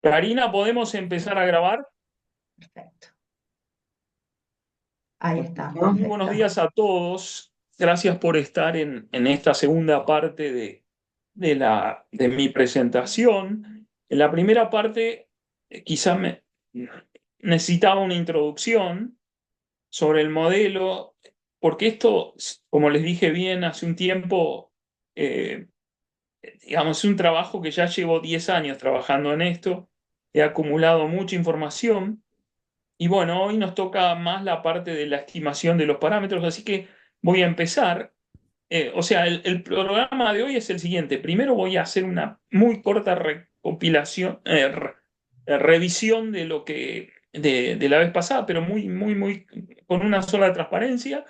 Karina, ¿podemos empezar a grabar? Perfecto. Ahí está, Muy buenos perfecto. días a todos. Gracias por estar en esta segunda parte de mi presentación. En la primera parte, quizá necesitaba una introducción sobre el modelo, porque esto, como les dije bien hace un tiempo, eh, digamos, es un trabajo que ya llevo 10 años trabajando en esto. He acumulado mucha información. Y bueno, hoy nos toca más la parte de la estimación de los parámetros, así que voy a empezar. O sea, el programa de hoy es el siguiente. Primero voy a hacer una muy corta recopilación, revisión de lo que de la vez pasada, pero muy con una sola transparencia.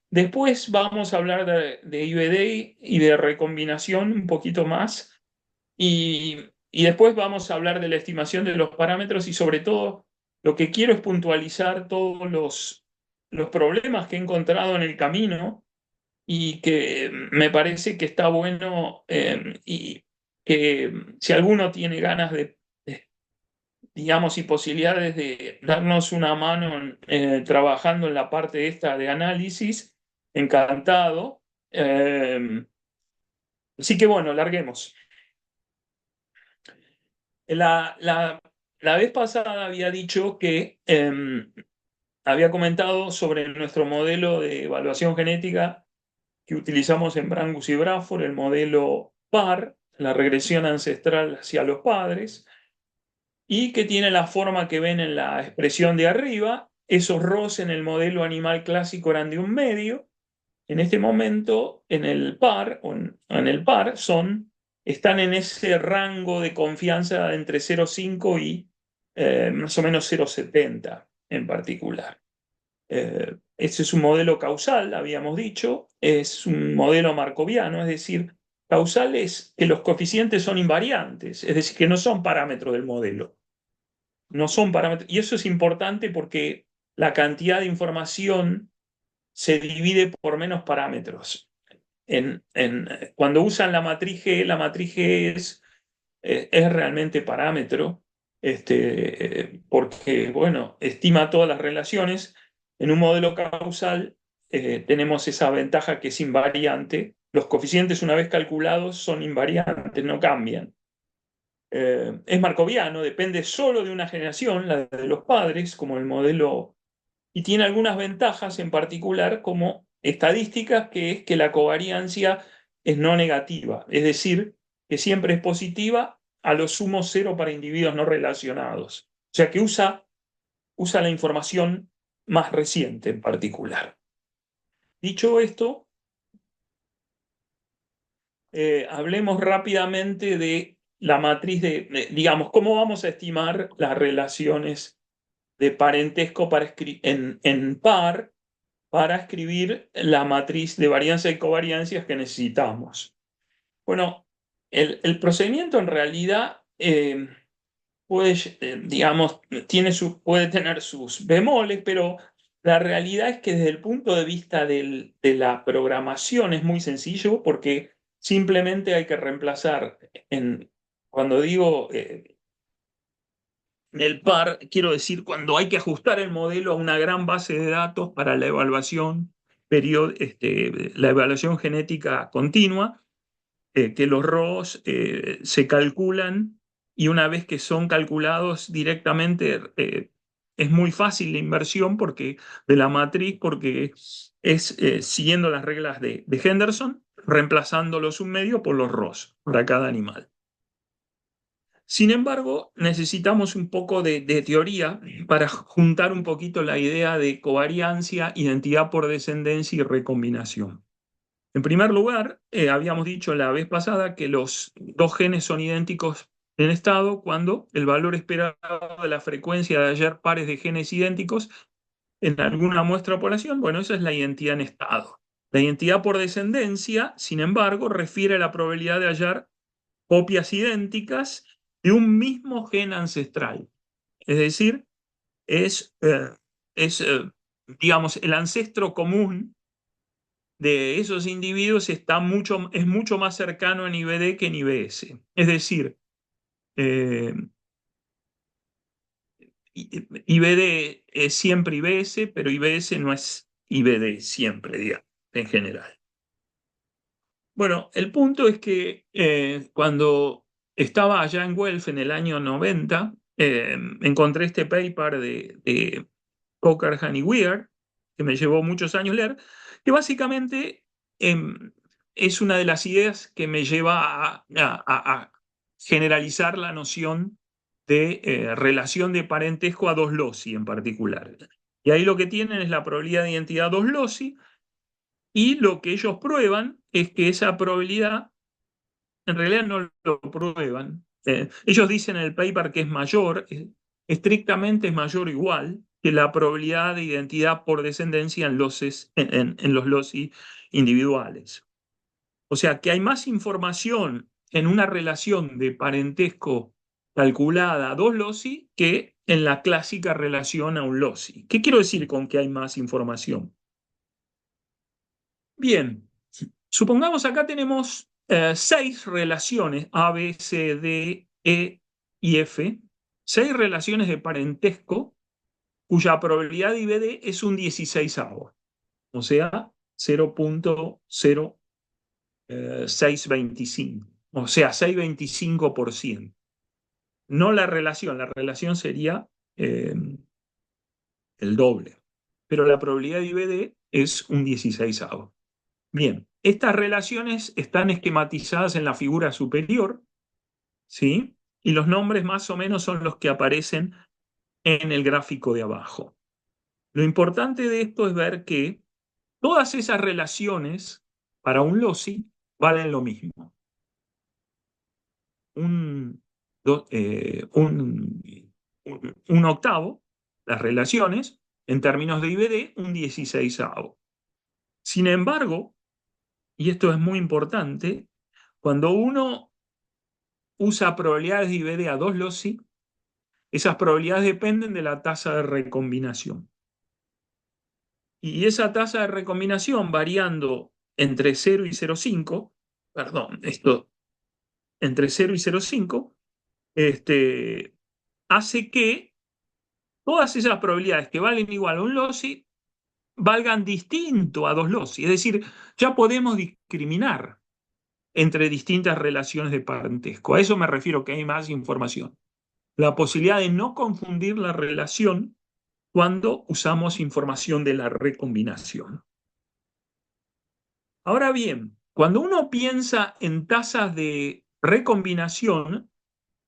Después vamos a hablar de IBD y de recombinación un poquito más. Y después vamos a hablar de la estimación de los parámetros y sobre todo lo que quiero es puntualizar todos los problemas que he encontrado en el camino y que me parece que está bueno y que si alguno tiene ganas digamos, y posibilidades de darnos una mano trabajando en la parte esta de análisis, encantado. Así que bueno, larguemos. La, la, la vez pasada había dicho que había comentado sobre nuestro modelo de evaluación genética que utilizamos en Brangus y Bradford, el modelo PAR, la regresión ancestral hacia los padres, y que tiene la forma que ven en la expresión de arriba. Esos ROS en el modelo animal clásico eran de un medio. En este momento, en el par, en el par, están en ese rango de confianza entre 0,5 y más o menos 0,70 en particular. Este es un modelo causal, habíamos dicho, es un modelo marcoviano, es decir, causal es que los coeficientes son invariantes, es decir, que no son parámetros del modelo, no son parámetros, y eso es importante porque la cantidad de información se divide por menos parámetros cuando usan la matriz G es realmente parámetro, porque, bueno, estima todas las relaciones. En un modelo causal tenemos esa ventaja que es invariante. Los coeficientes, una vez calculados, son invariantes, no cambian. Es marcoviano, depende solo de una generación, la de los padres, como el modelo, y tiene algunas ventajas en particular como estadísticas, que es que la covariancia es no negativa, es decir, que siempre es positiva, a lo sumo cero para individuos no relacionados. O sea que usa la información más reciente en particular. Dicho esto, hablemos rápidamente de la matriz digamos, cómo vamos a estimar las relaciones de parentesco en par para escribir la matriz de varianza y covariancias que necesitamos. Bueno, el procedimiento en realidad puede, digamos, puede tener sus bemoles, pero la realidad es que desde el punto de vista de la programación es muy sencillo porque simplemente hay que reemplazar cuando digo en el par, quiero decir, cuando hay que ajustar el modelo a una gran base de datos para la evaluación, la evaluación genética continua, que los ROS se calculan y una vez que son calculados directamente, es muy fácil la inversión de la matriz porque es siguiendo las reglas de Henderson, reemplazando los submedios por los ROS para cada animal. Sin embargo, necesitamos un poco de teoría para juntar un poquito la idea de covariancia, identidad por descendencia y recombinación. En primer lugar, habíamos dicho la vez pasada que los dos genes son idénticos en estado cuando el valor esperado de la frecuencia de hallar pares de genes idénticos en alguna muestra de población, bueno, esa es la identidad en estado. La identidad por descendencia, sin embargo, refiere a la probabilidad de hallar copias idénticas de un mismo gen ancestral. Es decir, es, eh, es digamos, el ancestro común de esos individuos es mucho más cercano en IBD que en IBS. Es decir, eh, IBD es siempre IBS, pero IBS no es IBD siempre, digamos, en general. Bueno, el punto es que cuando estaba allá en Guelph en el año 90, encontré este paper de Cochran y Weir, que me llevó muchos años leer, que básicamente es una de las ideas que me lleva a generalizar la noción de relación de parentesco a dos loci en particular. Y ahí lo que tienen es la probabilidad de identidad dos loci, y lo que ellos prueban es que esa probabilidad, en realidad no lo prueban. Ellos dicen en el paper que es mayor, estrictamente es mayor o igual que la probabilidad de identidad por descendencia en los loci individuales. O sea, que hay más información en una relación de parentesco calculada a dos loci que en la clásica relación a un loci. ¿Qué quiero decir con que hay más información? Bien, supongamos acá tenemos 6 relaciones A, B, C, D, E y F, 6 relaciones de parentesco cuya probabilidad de IBD es un 16avo, o sea, 0.0625, o sea, 625%. No la relación sería eh, el doble, pero la probabilidad de IBD es un 16avo. Bien, estas relaciones están esquematizadas en la figura superior, ¿sí? Y los nombres más o menos son los que aparecen en el gráfico de abajo. Lo importante de esto es ver que todas esas relaciones para un loci valen lo mismo. Un, un octavo, las relaciones, en términos de IBD, un 16avo. Sin embargo, y esto es muy importante, cuando uno usa probabilidades de IBD a dos loci, esas probabilidades dependen de la tasa de recombinación. Y esa tasa de recombinación variando entre 0 y 0,5, perdón, esto entre 0 y 0,5, hace que todas esas probabilidades que valen igual a un loci valgan distinto a dos loci. Es decir, ya podemos discriminar entre distintas relaciones de parentesco. A eso me refiero, que hay más información. La posibilidad de no confundir la relación cuando usamos información de la recombinación. Ahora bien, cuando uno piensa en tasas de recombinación,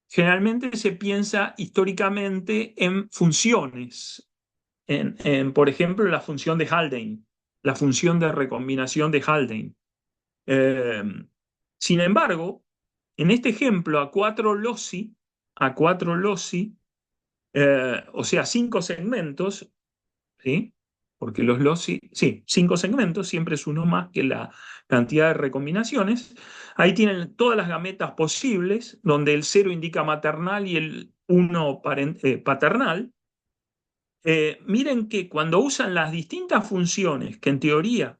generalmente se piensa históricamente en funciones, por ejemplo, la función de Haldane, la función de recombinación de Haldane. Eh, Sin embargo, en este ejemplo, a cuatro loci, o sea, 5 segmentos, ¿sí? Porque los loci, sí, 5 segmentos, siempre es uno más que la cantidad de recombinaciones. Ahí tienen todas las gametas posibles, donde el 0 indica maternal y el 1 paternal. Miren que cuando usan las distintas funciones que en teoría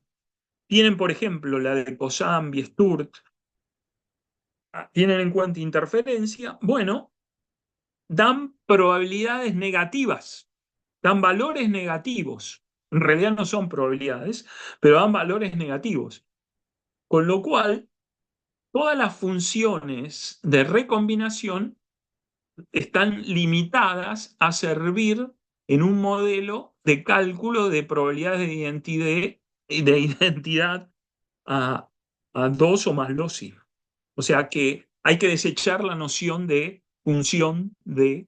tienen, por ejemplo, la de Poisson, Biesturt, tienen en cuenta interferencia, bueno, dan probabilidades negativas, dan valores negativos. En realidad no son probabilidades, pero dan valores negativos. Con lo cual, todas las funciones de recombinación están limitadas a servir en un modelo de cálculo de probabilidades de identidad a, a dos o más loci. O sea que hay que desechar la noción de función de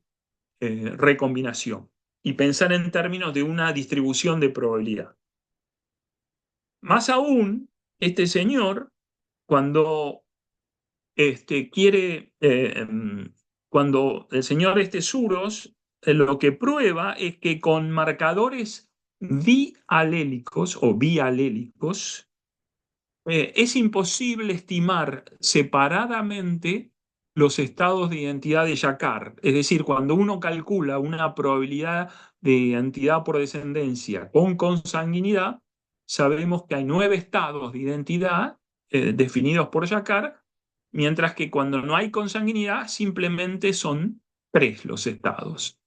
recombinación y pensar en términos de una distribución de probabilidad. Más aún, este señor, cuando quiere, cuando el señor Suros, lo que prueba es que con marcadores bialélicos o bialélicos, es imposible estimar separadamente los estados de identidad de Jacquard. Es decir, cuando uno calcula una probabilidad de identidad por descendencia con consanguinidad, sabemos que hay 9 estados de identidad definidos por Jacquard, mientras que cuando no hay consanguinidad simplemente son 3 los estados.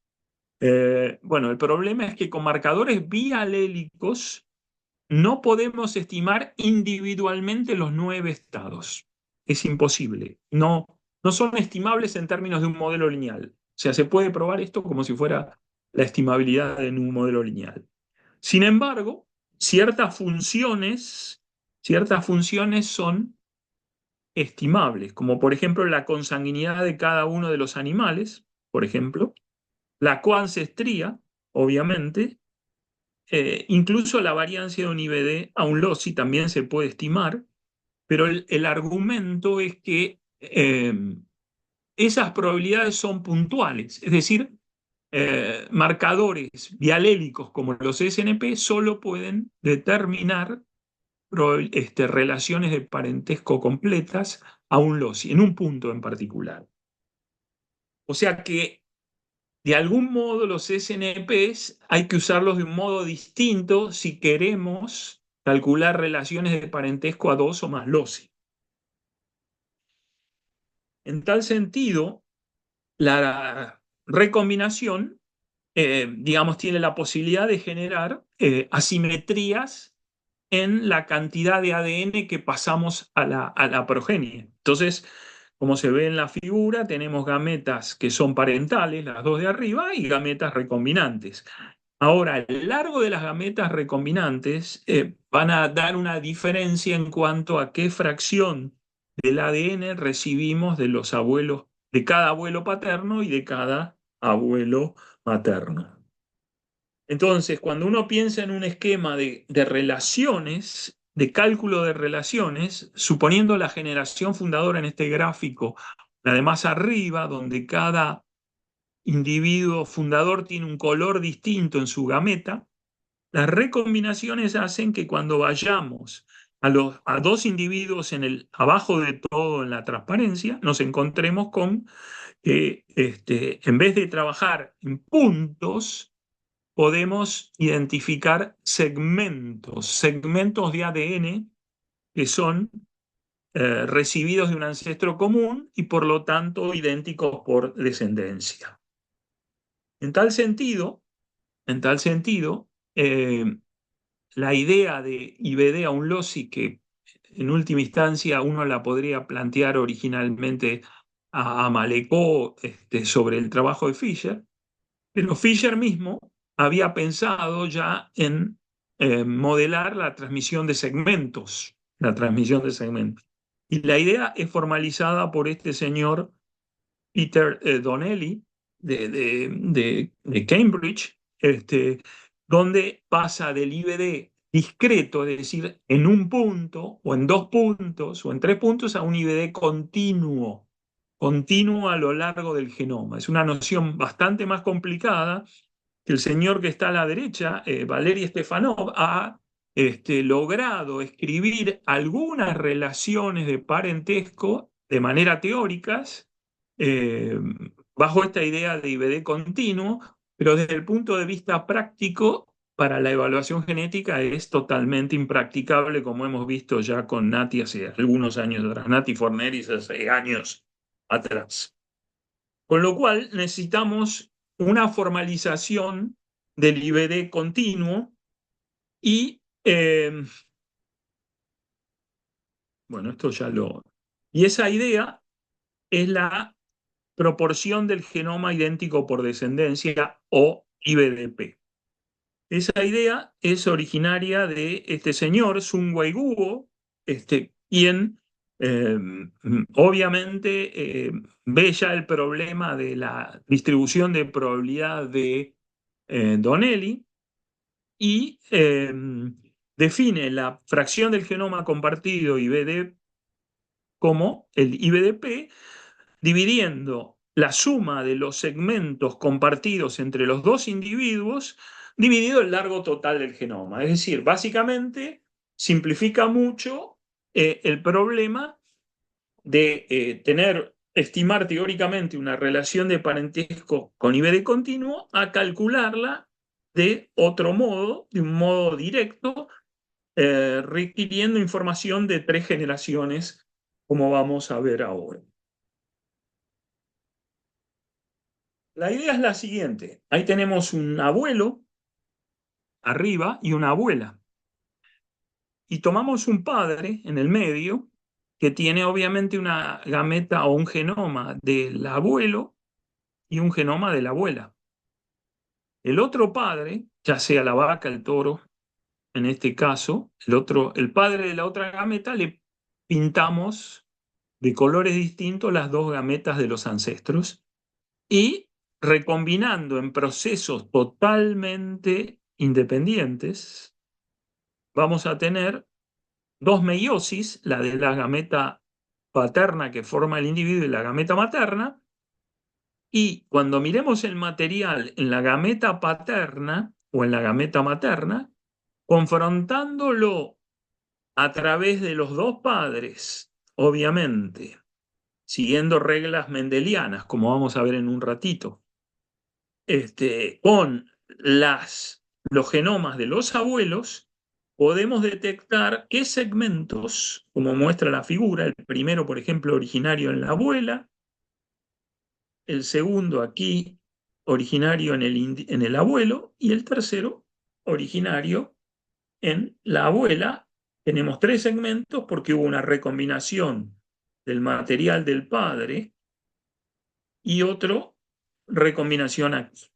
Bueno, el problema es que con marcadores bialélicos no podemos estimar individualmente los 9 estados. Es imposible. No, no son estimables en términos de un modelo lineal. O sea, se puede probar esto como si fuera la estimabilidad en un modelo lineal. Sin embargo, ciertas funciones son estimables, como por ejemplo la consanguinidad de cada uno de los animales, por ejemplo, la coancestría, obviamente, incluso la variancia de un IBD a un LOCI también se puede estimar, pero el argumento es que esas probabilidades son puntuales, es decir, marcadores bialélicos como los SNP solo pueden determinar relaciones de parentesco completas a un LOCI, en un punto en particular. O sea que de algún modo los SNPs hay que usarlos de un modo distinto si queremos calcular relaciones de parentesco a dos o más loci. En tal sentido, la recombinación, digamos, tiene la posibilidad de generar asimetrías en la cantidad de ADN que pasamos a la progenie. Entonces, como se ve en la figura, tenemos gametas que son parentales, las dos de arriba, y gametas recombinantes. Ahora, el largo de las gametas recombinantes van a dar una diferencia en cuanto a qué fracción del ADN recibimos de los abuelos, de cada abuelo paterno y de cada abuelo materno. Entonces, cuando uno piensa en un esquema de relaciones, de cálculo de relaciones, suponiendo la generación fundadora en este gráfico, la de más arriba, donde cada individuo fundador tiene un color distinto en su gameta, las recombinaciones hacen que cuando vayamos a dos individuos abajo de todo en la transparencia, nos encontremos con que en vez de trabajar en puntos, podemos identificar segmentos de ADN que son recibidos de un ancestro común y por lo tanto idénticos por descendencia. En tal sentido, en tal sentido, la idea de IBD a un loci, que en última instancia uno la podría plantear originalmente a Malecó sobre el trabajo de Fisher, pero Fisher mismo había pensado ya en modelar la transmisión de segmentos, la transmisión de segmentos. Y la idea es formalizada por este señor Peter Donnelly de Cambridge, donde pasa del IBD discreto, es decir, en un punto o en 2 puntos o en 3 puntos, a un IBD continuo, continuo a lo largo del genoma. Es una noción bastante más complicada que el señor que está a la derecha, Valery Stefanov, ha logrado escribir algunas relaciones de parentesco de manera teóricas, eh, bajo esta idea de IBD continuo, pero desde el punto de vista práctico, para la evaluación genética es totalmente impracticable, como hemos visto ya con Nati hace algunos años atrás, Nati Forneris hace años atrás. Con lo cual necesitamos una formalización del IBD continuo y, bueno, esto ya lo... Y esa idea es la proporción del genoma idéntico por descendencia o IBDP. Esa idea es originaria de este señor, Sun Wei Guo, quien eh, obviamente ve ya el problema de la distribución de probabilidad de Donnelly y define la fracción del genoma compartido IBD como el IBDP, dividiendo la suma de los segmentos compartidos entre los dos individuos dividido el largo total del genoma. Es decir, básicamente simplifica mucho el problema de estimar teóricamente una relación de parentesco con IBD continuo a calcularla de otro modo, de un modo directo, requiriendo información de 3 generaciones, como vamos a ver ahora. La idea es la siguiente. Ahí tenemos un abuelo arriba y una abuela. Y tomamos un padre en el medio que tiene obviamente una gameta o un genoma del abuelo y un genoma de la abuela. El otro padre, ya sea la vaca, el toro, en este caso, el padre de la otra gameta, le pintamos de colores distintos las dos gametas de los ancestros y recombinando en procesos totalmente independientes, vamos a tener dos meiosis, la de la gameta paterna que forma el individuo y la gameta materna, y cuando miremos el material en la gameta paterna o en la gameta materna, confrontándolo a través de los dos padres, obviamente, siguiendo reglas mendelianas, como vamos a ver en un ratito, con los genomas de los abuelos, podemos detectar qué segmentos, como muestra la figura, el primero, por ejemplo, originario en la abuela, el segundo aquí, originario en el abuelo, y el tercero, originario en la abuela. Tenemos tres segmentos porque hubo una recombinación del material del padre y otro recombinación aquí.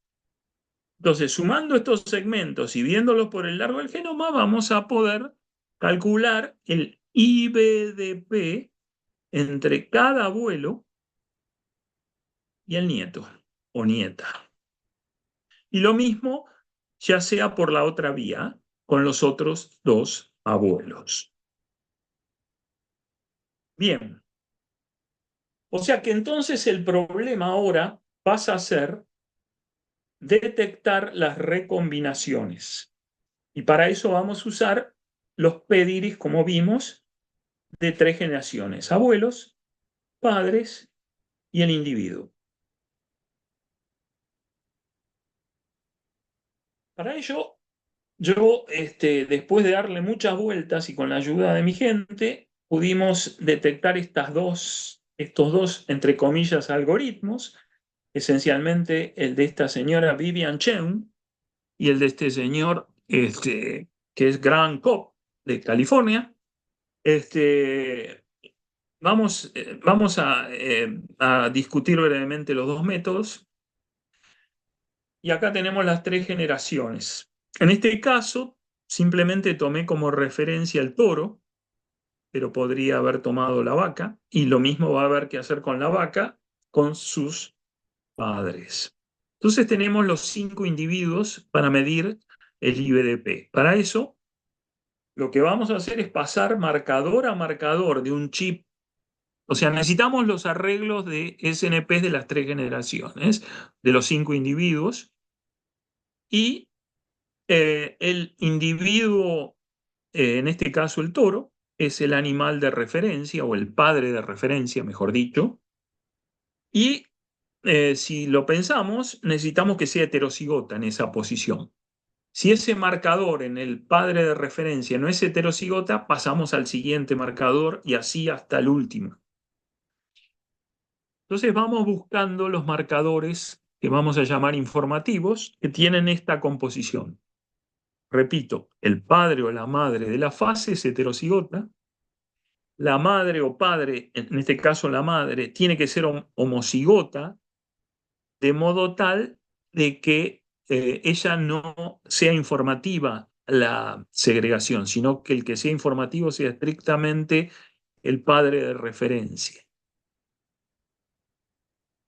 Entonces, sumando estos segmentos y viéndolos por el largo del genoma, vamos a poder calcular el IBDP entre cada abuelo y el nieto o nieta. Y lo mismo, ya sea por la otra vía, con los otros dos abuelos. Bien, o sea que entonces el problema ahora pasa a ser detectar las recombinaciones. Y para eso vamos a usar los pedigree, como vimos, de tres generaciones: abuelos, padres y el individuo. Para ello, yo, después de darle muchas vueltas y con la ayuda de mi gente, pudimos detectar estos dos, entre comillas, algoritmos, esencialmente el de esta señora Vivian Chen y el de este señor, que es Grant Cobb de California. Este, vamos a discutir brevemente los dos métodos. Y acá tenemos las tres generaciones. En este caso, simplemente tomé como referencia el toro, pero podría haber tomado la vaca, y lo mismo va a haber que hacer con la vaca, con sus padres. Entonces tenemos los 5 individuos para medir el IBDP. Para eso, lo que vamos a hacer es pasar marcador a marcador de un chip. O sea, necesitamos los arreglos de SNPs de las tres generaciones, de los 5 individuos, y el individuo, en este caso el toro, es el animal de referencia o el padre de referencia, mejor dicho. Y si lo pensamos, necesitamos que sea heterocigota en esa posición. Si ese marcador en el padre de referencia no es heterocigota, pasamos al siguiente marcador y así hasta el último. Entonces vamos buscando los marcadores que vamos a llamar informativos que tienen esta composición. Repito, el padre o la madre de la fase es heterocigota. La madre o padre, en este caso la madre, tiene que ser homocigota, de modo tal de que ella no sea informativa la segregación, sino que el que sea informativo sea estrictamente el padre de referencia.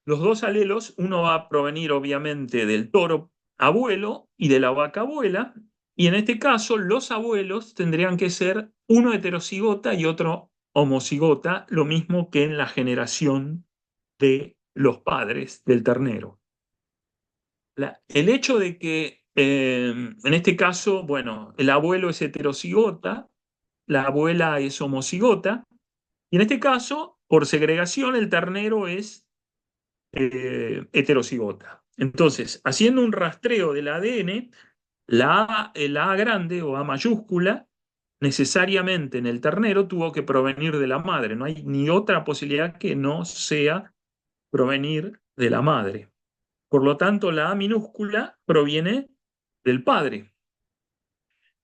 Los dos alelos, uno va a provenir obviamente del toro abuelo y de la vaca abuela, y en este caso los abuelos tendrían que ser uno heterocigota y otro homocigota, lo mismo que en la generación de los padres del ternero. El hecho de que en este caso, bueno, el abuelo es heterocigota, la abuela es homocigota, y en este caso, por segregación, el ternero es heterocigota. Entonces, haciendo un rastreo del ADN, la A grande o A mayúscula, necesariamente en el ternero tuvo que provenir de la madre. No hay ni otra posibilidad que no sea provenir de la madre. Por lo tanto, la A minúscula proviene del padre.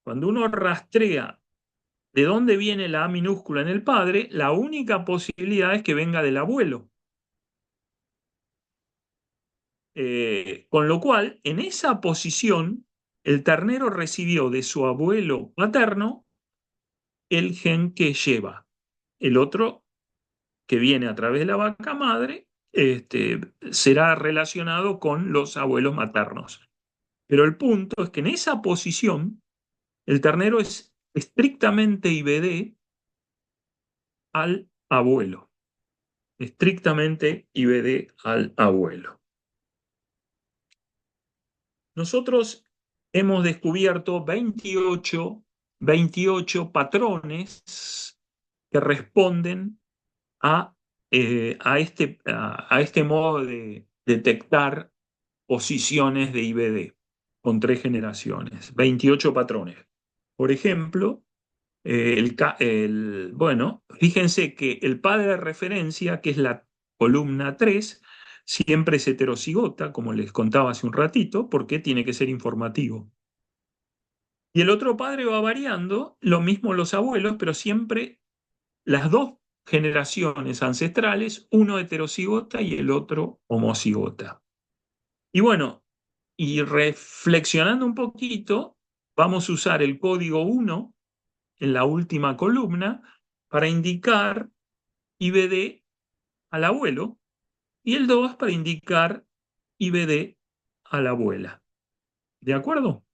Cuando uno rastrea de dónde viene la A minúscula en el padre, la única posibilidad es que venga del abuelo. Con lo cual, en esa posición, el ternero recibió de su abuelo paterno el gen que lleva. El otro, que viene a través de la vaca madre, será relacionado con los abuelos maternos. Pero el punto es que en esa posición, el ternero es estrictamente IBD al abuelo. Estrictamente IBD al abuelo. Nosotros hemos descubierto 28 patrones que responden a este modo de detectar posiciones de IBD con 3 generaciones. 28 patrones. Por ejemplo, bueno, fíjense que el padre de referencia, que es la columna 3, siempre es heterocigota, como les contaba hace un ratito, porque tiene que ser informativo. Y el otro padre va variando, lo mismo los abuelos, pero siempre las dos generaciones ancestrales, uno heterocigota y el otro homocigota. Y bueno, y reflexionando un poquito, vamos a usar el código 1 en la última columna para indicar IBD al abuelo y el 2 para indicar IBD a la abuela. ¿De acuerdo?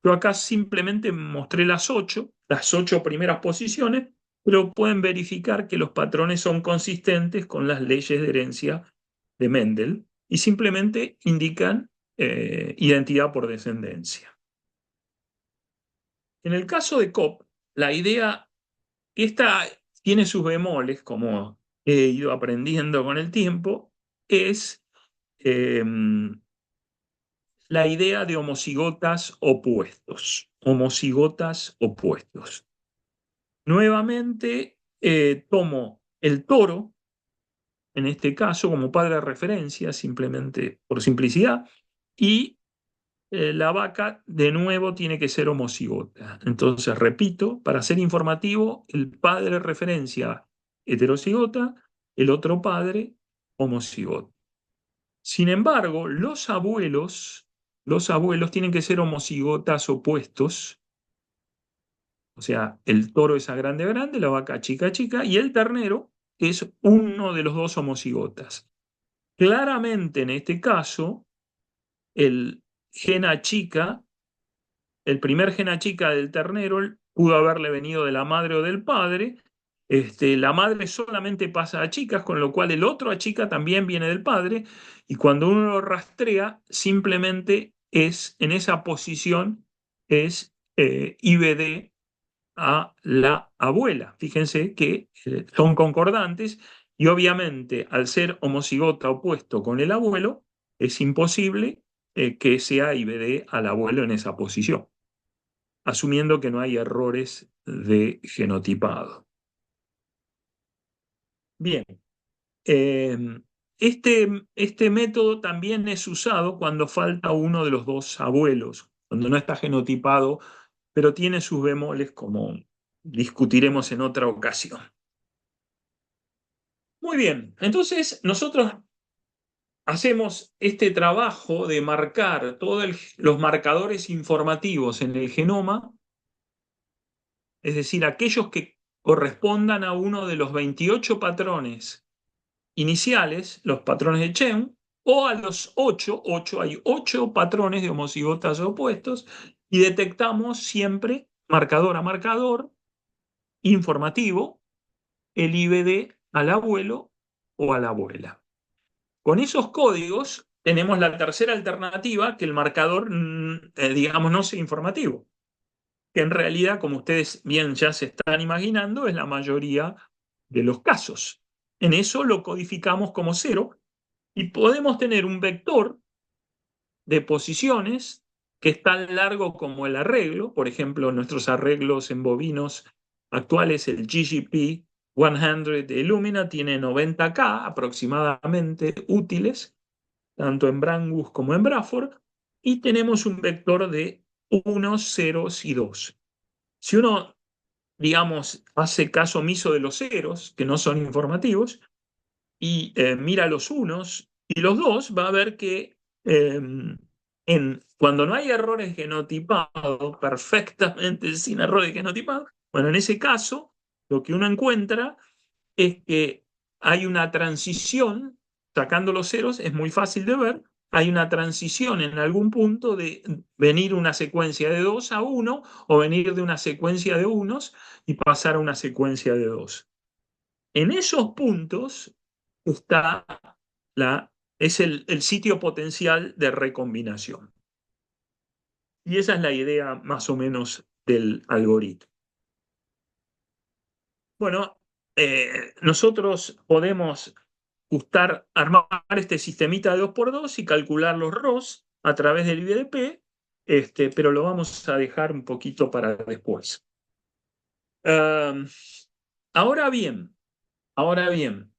Yo acá simplemente mostré las 8 primeras posiciones, pero pueden verificar que los patrones son consistentes con las leyes de herencia de Mendel y simplemente indican identidad por descendencia. En el caso de Cobb, la idea, esta tiene sus bemoles, como he ido aprendiendo con el tiempo, es eh, la idea de homocigotas opuestos. Homocigotas opuestos. Nuevamente tomo el toro, en este caso, como padre de referencia, simplemente por simplicidad, y la vaca de nuevo tiene que ser homocigota. Entonces, repito, para ser informativo, el padre de referencia heterocigota, el otro padre homocigota. Sin embargo, los abuelos tienen que ser homocigotas opuestos, o sea, el toro es a grande grande, la vaca chica chica, y el ternero es uno de los dos homocigotas. Claramente en este caso, el gen A chica, el primer gen A chica del ternero pudo haberle venido de la madre o del padre. La madre solamente pasa a chicas, con lo cual el otro a chica también viene del padre, y cuando uno lo rastrea, simplemente es en esa posición, es IBD a la abuela. Fíjense que son concordantes y obviamente al ser homocigota opuesto con el abuelo, es imposible que sea IBD al abuelo en esa posición, asumiendo que no hay errores de genotipado. Bien, eh, este método también es usado cuando falta uno de los dos abuelos, cuando no está genotipado, pero tiene sus bemoles, como discutiremos en otra ocasión. Muy bien, entonces nosotros hacemos este trabajo de marcar todos los marcadores informativos en el genoma, es decir, aquellos que correspondan a uno de los 28 patrones iniciales, los patrones de Chen, o a los 8 hay 8 patrones de homocigotas opuestos, y detectamos siempre, marcador a marcador, informativo, el IBD al abuelo o a la abuela. Con esos códigos tenemos la tercera alternativa, que el marcador, digamos, no sea informativo, que en realidad, como ustedes bien ya se están imaginando, es la mayoría de los casos. En eso lo codificamos como 0 y podemos tener un vector de posiciones que es tan largo como el arreglo. Por ejemplo, nuestros arreglos en bovinos actuales, el GGP 100 de Illumina tiene 90K aproximadamente útiles, tanto en Brangus como en Braford, y tenemos un vector de unos, ceros y dos. Si uno, digamos, hace caso omiso de los ceros, que no son informativos, y mira los unos y los dos, va a ver que eh, cuando no hay errores genotipados, perfectamente sin errores genotipados, bueno, en ese caso, lo que uno encuentra es que hay una transición, sacando los ceros, es muy fácil de ver, hay una transición en algún punto de venir una secuencia de 2 a uno o venir de una secuencia de unos y pasar a una secuencia de 2. En esos puntos está es el sitio potencial de recombinación. Y esa es la idea más o menos del algoritmo. Bueno, nosotros podemos armar este sistemita de 2x2 y calcular los ROS a través del IDP, pero lo vamos a dejar un poquito para después. Um, ahora bien, ahora bien,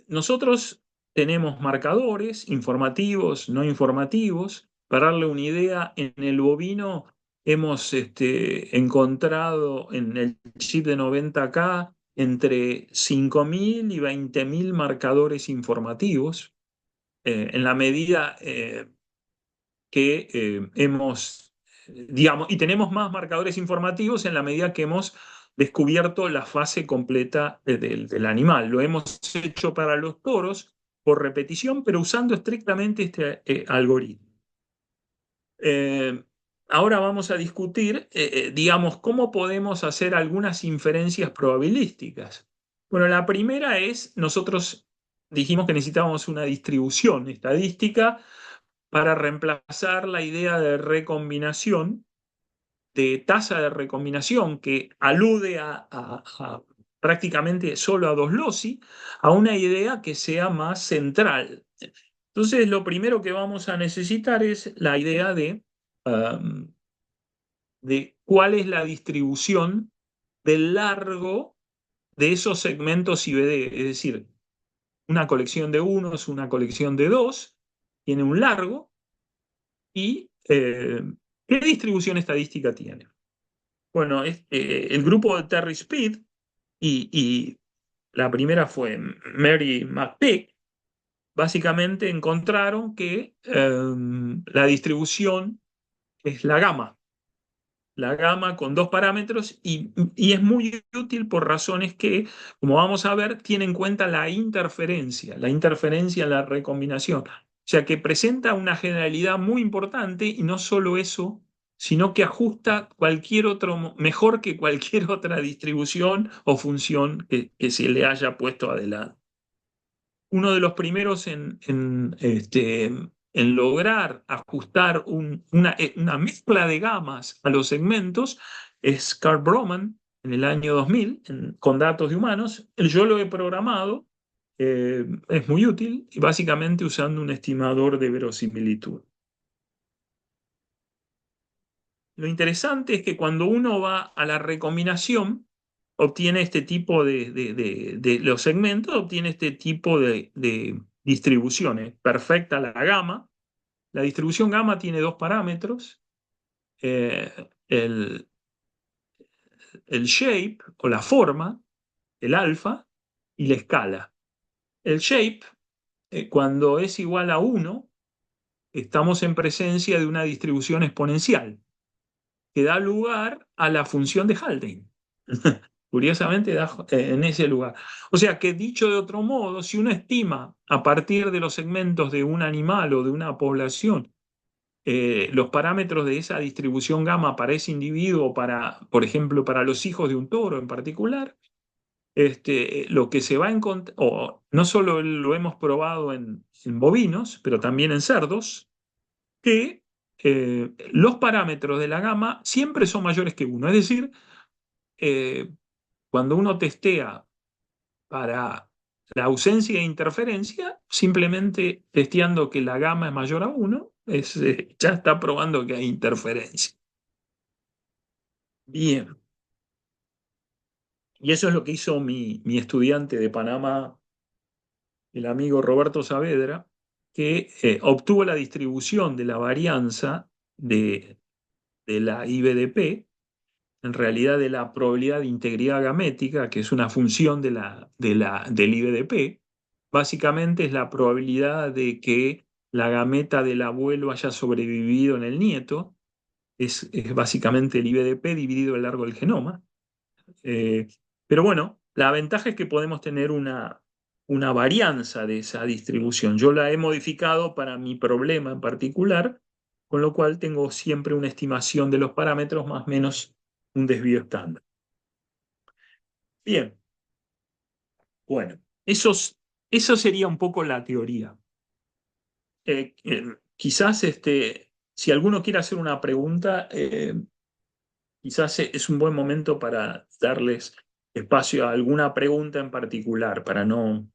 nosotros tenemos marcadores informativos, no informativos. Para darle una idea, en el bovino hemos encontrado en el chip de 90K entre 5.000 y 20.000 marcadores informativos, en la medida que digamos, y tenemos más marcadores informativos en la medida que hemos descubierto la fase completa del animal. Lo hemos hecho para los toros por repetición, pero usando estrictamente este algoritmo. Eh, Ahora vamos a discutir, digamos, cómo podemos hacer algunas inferencias probabilísticas. Bueno, la primera es, nosotros dijimos que necesitábamos una distribución estadística para reemplazar la idea de recombinación, de tasa de recombinación, que alude a prácticamente solo a dos loci, a una idea que sea más central. Entonces, lo primero que vamos a necesitar es la idea de cuál es la distribución del largo de esos segmentos IBD, es decir, una colección de unos, una colección de dos, tiene un largo, y ¿qué distribución estadística tiene? Bueno, el grupo de Terry Speed y la primera fue Mary McPeak, básicamente encontraron que la distribución es la gama con dos parámetros y es muy útil por razones que, como vamos a ver, tiene en cuenta la interferencia en la recombinación. O sea que presenta una generalidad muy importante y no solo eso, sino que ajusta cualquier otro, mejor que cualquier otra distribución o función que se le haya puesto adelante. Uno de los primeros en lograr ajustar una mezcla de gamas a los segmentos es Carl Broman en el año 2000 con datos de humanos. Yo lo he programado, es muy útil, y básicamente usando un estimador de verosimilitud. Lo interesante es que cuando uno va a la recombinación, obtiene este tipo de los segmentos, obtiene este tipo de distribuciones. Perfecta la gama. La distribución gamma tiene dos parámetros, eh, el, el shape o la forma, el alfa, y la escala. El shape, cuando es igual a 1, estamos en presencia de una distribución exponencial que da lugar a la función de Haldane. Curiosamente, en ese lugar. O sea que, dicho de otro modo, si uno estima a partir de los segmentos de un animal o de una población los parámetros de esa distribución gamma para ese individuo, por ejemplo, para los hijos de un toro en particular, lo que se va a encontrar, o no solo lo hemos probado en bovinos, pero también en cerdos, que los parámetros de la gama siempre son mayores que uno. Es decir, eh, cuando uno testea para la ausencia de interferencia, simplemente testeando que la gama es mayor a uno, ya está probando que hay interferencia. Bien, y eso es lo que hizo mi estudiante de Panamá, el amigo Roberto Saavedra, que obtuvo la distribución de la varianza de la IBDP, en realidad de la probabilidad de integridad gamética, que es una función del IBDP. Básicamente es la probabilidad de que la gameta del abuelo haya sobrevivido en el nieto. Es básicamente el IBDP dividido a lo largo del genoma. Eh, pero bueno, la ventaja es que podemos tener una varianza de esa distribución. Yo la he modificado para mi problema en particular, con lo cual tengo siempre una estimación de los parámetros más o menos un desvío estándar. Bien, bueno, eso sería un poco la teoría. Quizás si alguno quiere hacer una pregunta, quizás es un buen momento para darles espacio a alguna pregunta en particular, para no,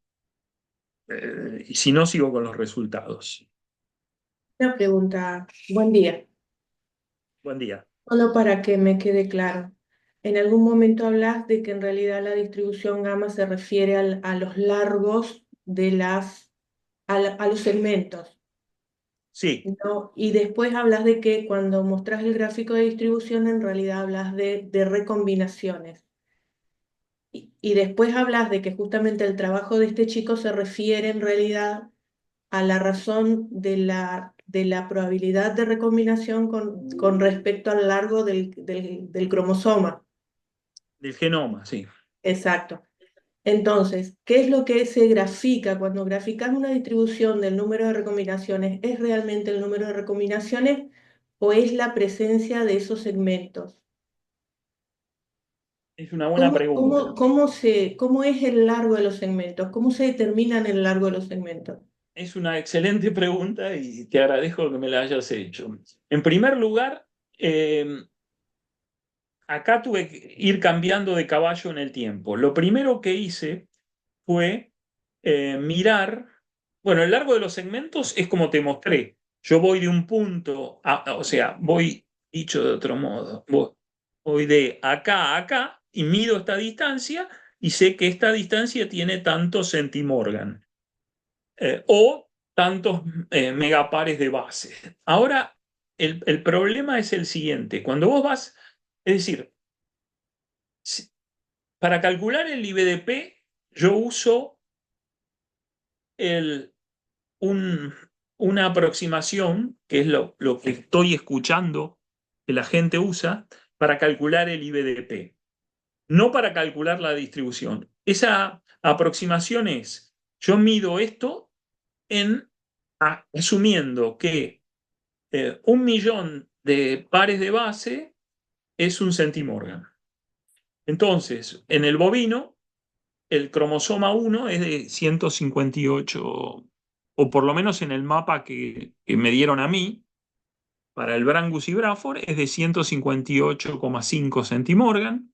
y si no, sigo con los resultados. Una pregunta, buen día. Buen día. Solo para que me quede claro. En algún momento hablas de que en realidad la distribución gamma se refiere a los largos de a los segmentos, Sí, ¿no? Y después hablas de que cuando mostras el gráfico de distribución en realidad hablas de recombinaciones. Y después hablas de que justamente el trabajo de este chico se refiere en realidad a la razón de la probabilidad de recombinación con respecto al largo del cromosoma. del genoma, sí. Exacto. Entonces, ¿qué es lo que se grafica? Cuando graficas una distribución del número de recombinaciones, ¿es realmente el número de recombinaciones o es la presencia de esos segmentos? Es una buena pregunta. ¿Cómo es el largo de los segmentos? ¿Cómo se determinan el largo de los segmentos? Es una excelente pregunta y te agradezco que me la hayas hecho. En primer lugar, acá tuve que ir cambiando de caballo en el tiempo. Lo primero que hice fue mirar, bueno, el largo de los segmentos es como te mostré. Yo voy de un punto, o sea, voy, dicho de otro modo, voy de acá a acá y mido esta distancia y sé que esta distancia tiene tantos centimorgan o tantos megapares de base. Ahora, el problema es el siguiente. Cuando vos vas, es decir, si- para calcular el IBDP, yo uso el, un- una aproximación, que es lo que estoy escuchando que la gente usa, para calcular el IBDP, no para calcular la distribución. Esa aproximación es, yo mido esto en asumiendo que 1 millón de pares de base es un centimorgan. Entonces, en el bovino, el cromosoma 1 es de 158, o por lo menos en el mapa que me dieron a mí, para el Brangus y Braford, es de 158,5 centimorgan,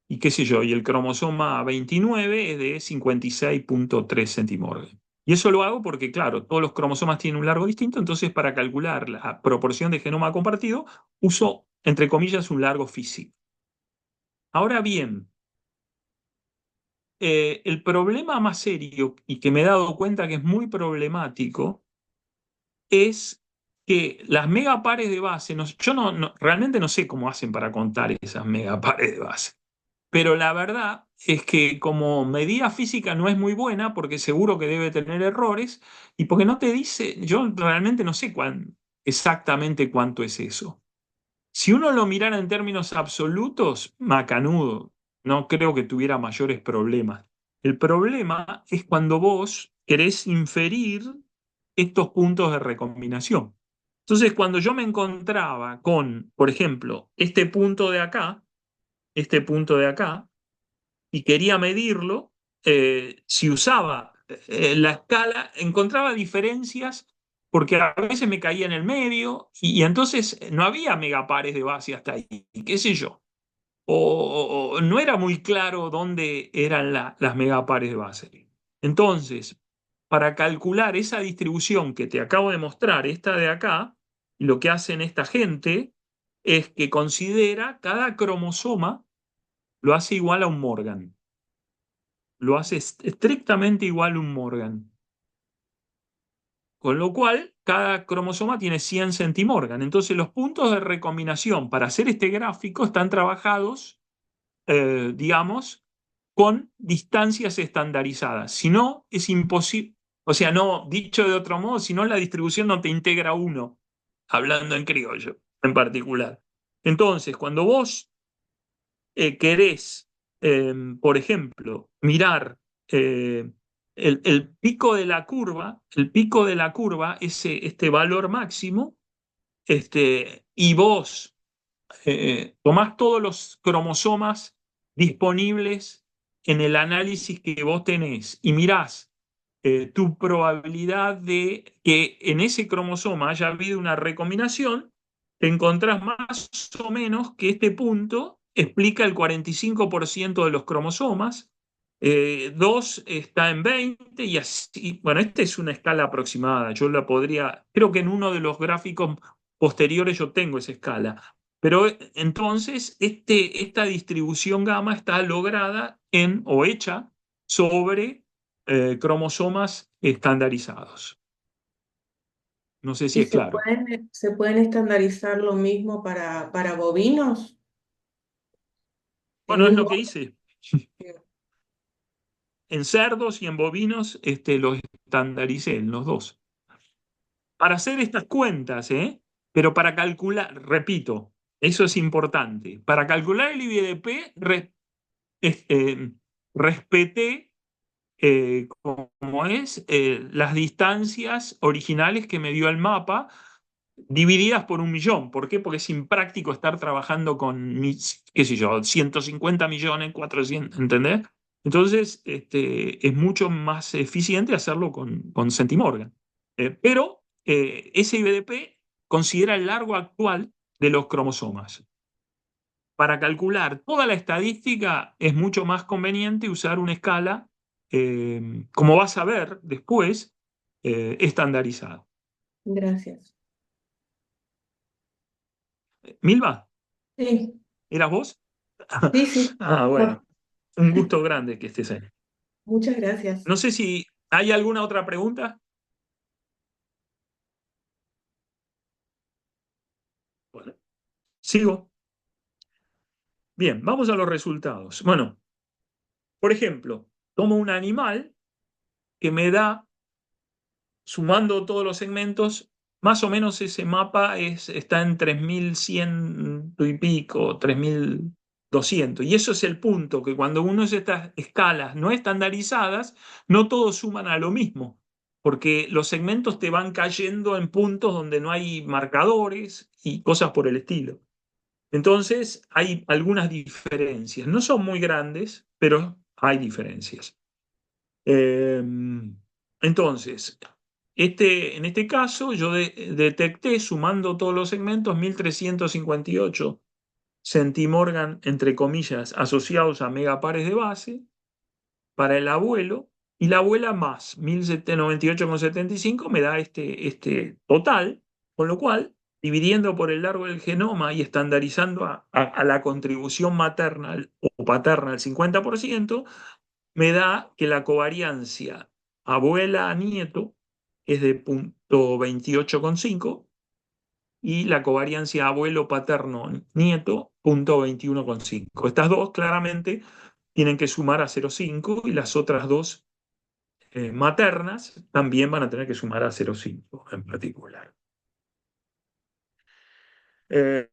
y qué sé yo, y el cromosoma 29 es de 56,3 centimorgan. Y eso lo hago porque, claro, todos los cromosomas tienen un largo distinto, entonces para calcular la proporción de genoma compartido, uso, entre comillas, un largo físico. Ahora bien, el problema más serio y que me he dado cuenta que es muy problemático es que las megapares de base, yo realmente no sé cómo hacen para contar esas megapares de base, pero la verdad es que como medida física no es muy buena porque seguro que debe tener errores y porque no te dice, yo realmente no sé exactamente cuánto es eso. Si uno lo mirara en términos absolutos, macanudo, no creo que tuviera mayores problemas. El problema es cuando vos querés inferir estos puntos de recombinación. Entonces, cuando yo me encontraba con, por ejemplo, este punto de acá, y quería medirlo, si usaba la escala, encontraba diferencias porque a veces me caía en el medio y entonces no había megapares de base hasta ahí, qué sé yo. O no era muy claro dónde eran las megapares de base. Entonces, para calcular esa distribución que te acabo de mostrar, esta de acá, lo que hacen esta gente es que considera cada cromosoma lo hace igual a un Morgan, lo hace estrictamente igual a un Morgan. con lo cual cada cromosoma tiene 100 centimorgan. Entonces los puntos de recombinación para hacer este gráfico están trabajados, digamos, con distancias estandarizadas. Si no, es imposible. O sea, no, dicho de otro modo, si no, la distribución no te integra uno, hablando en criollo en particular. Entonces, cuando vos querés, por ejemplo, mirar eh, el pico de la curva, este valor máximo, y vos tomás todos los cromosomas disponibles en el análisis que vos tenés y mirás tu probabilidad de que en ese cromosoma haya habido una recombinación, te encontrás más o menos que este punto explica el 45% de los cromosomas, 2 está en 20 y así. Bueno, esta es una escala aproximada. Yo la podría, creo que en uno de los gráficos posteriores yo tengo esa escala. Pero entonces esta distribución gamma está lograda o hecha sobre cromosomas estandarizados. No sé si ¿Y es claro. se pueden estandarizar lo mismo para bovinos? En Bueno, es un lo que hice. En cerdos y en bovinos los estandaricé en los dos. Para hacer estas cuentas, pero para calcular, repito, eso es importante. Para calcular el IVDP, este, respeté como es las distancias originales que me dio el mapa divididas por 1 millón. ¿Por qué? Porque es impráctico estar trabajando con, qué sé yo, 150 millones, 400, ¿entendés? Entonces, es mucho más eficiente hacerlo con Centimorgan. Pero ese IVDP considera el largo actual de los cromosomas. Para calcular toda la estadística es mucho más conveniente usar una escala, como vas a ver después, estandarizada. Gracias. Milva, Sí, ¿eras vos? sí, sí. Ah, bueno, No, un gusto grande que estés ahí. muchas gracias. No sé si hay alguna otra pregunta. Bueno, sigo. Bien, vamos a los resultados. Bueno, por ejemplo, tomo un animal que me da, sumando todos los segmentos, más o menos ese mapa está en 3100 y pico, 3200. Y eso es el punto, que cuando uno hace estas escalas no estandarizadas, no todos suman a lo mismo, porque los segmentos te van cayendo en puntos donde no hay marcadores y cosas por el estilo. Entonces, hay algunas diferencias. No son muy grandes, pero hay diferencias. Eh, entonces, en este caso, yo detecté, sumando todos los segmentos, 1358 centimorgan, entre comillas, asociados a megapares de base para el abuelo, y la abuela más 1798,75 me da este total, con lo cual, dividiendo por el largo del genoma y estandarizando a la contribución materna o paterna al 50%, me da que la covariancia abuela a nieto es de 0,28,5 y la covariancia abuelo paterno nieto 0,21,5. Estas dos claramente tienen que sumar a 0,5 y las otras dos maternas también van a tener que sumar a 0,5 en particular. Eh,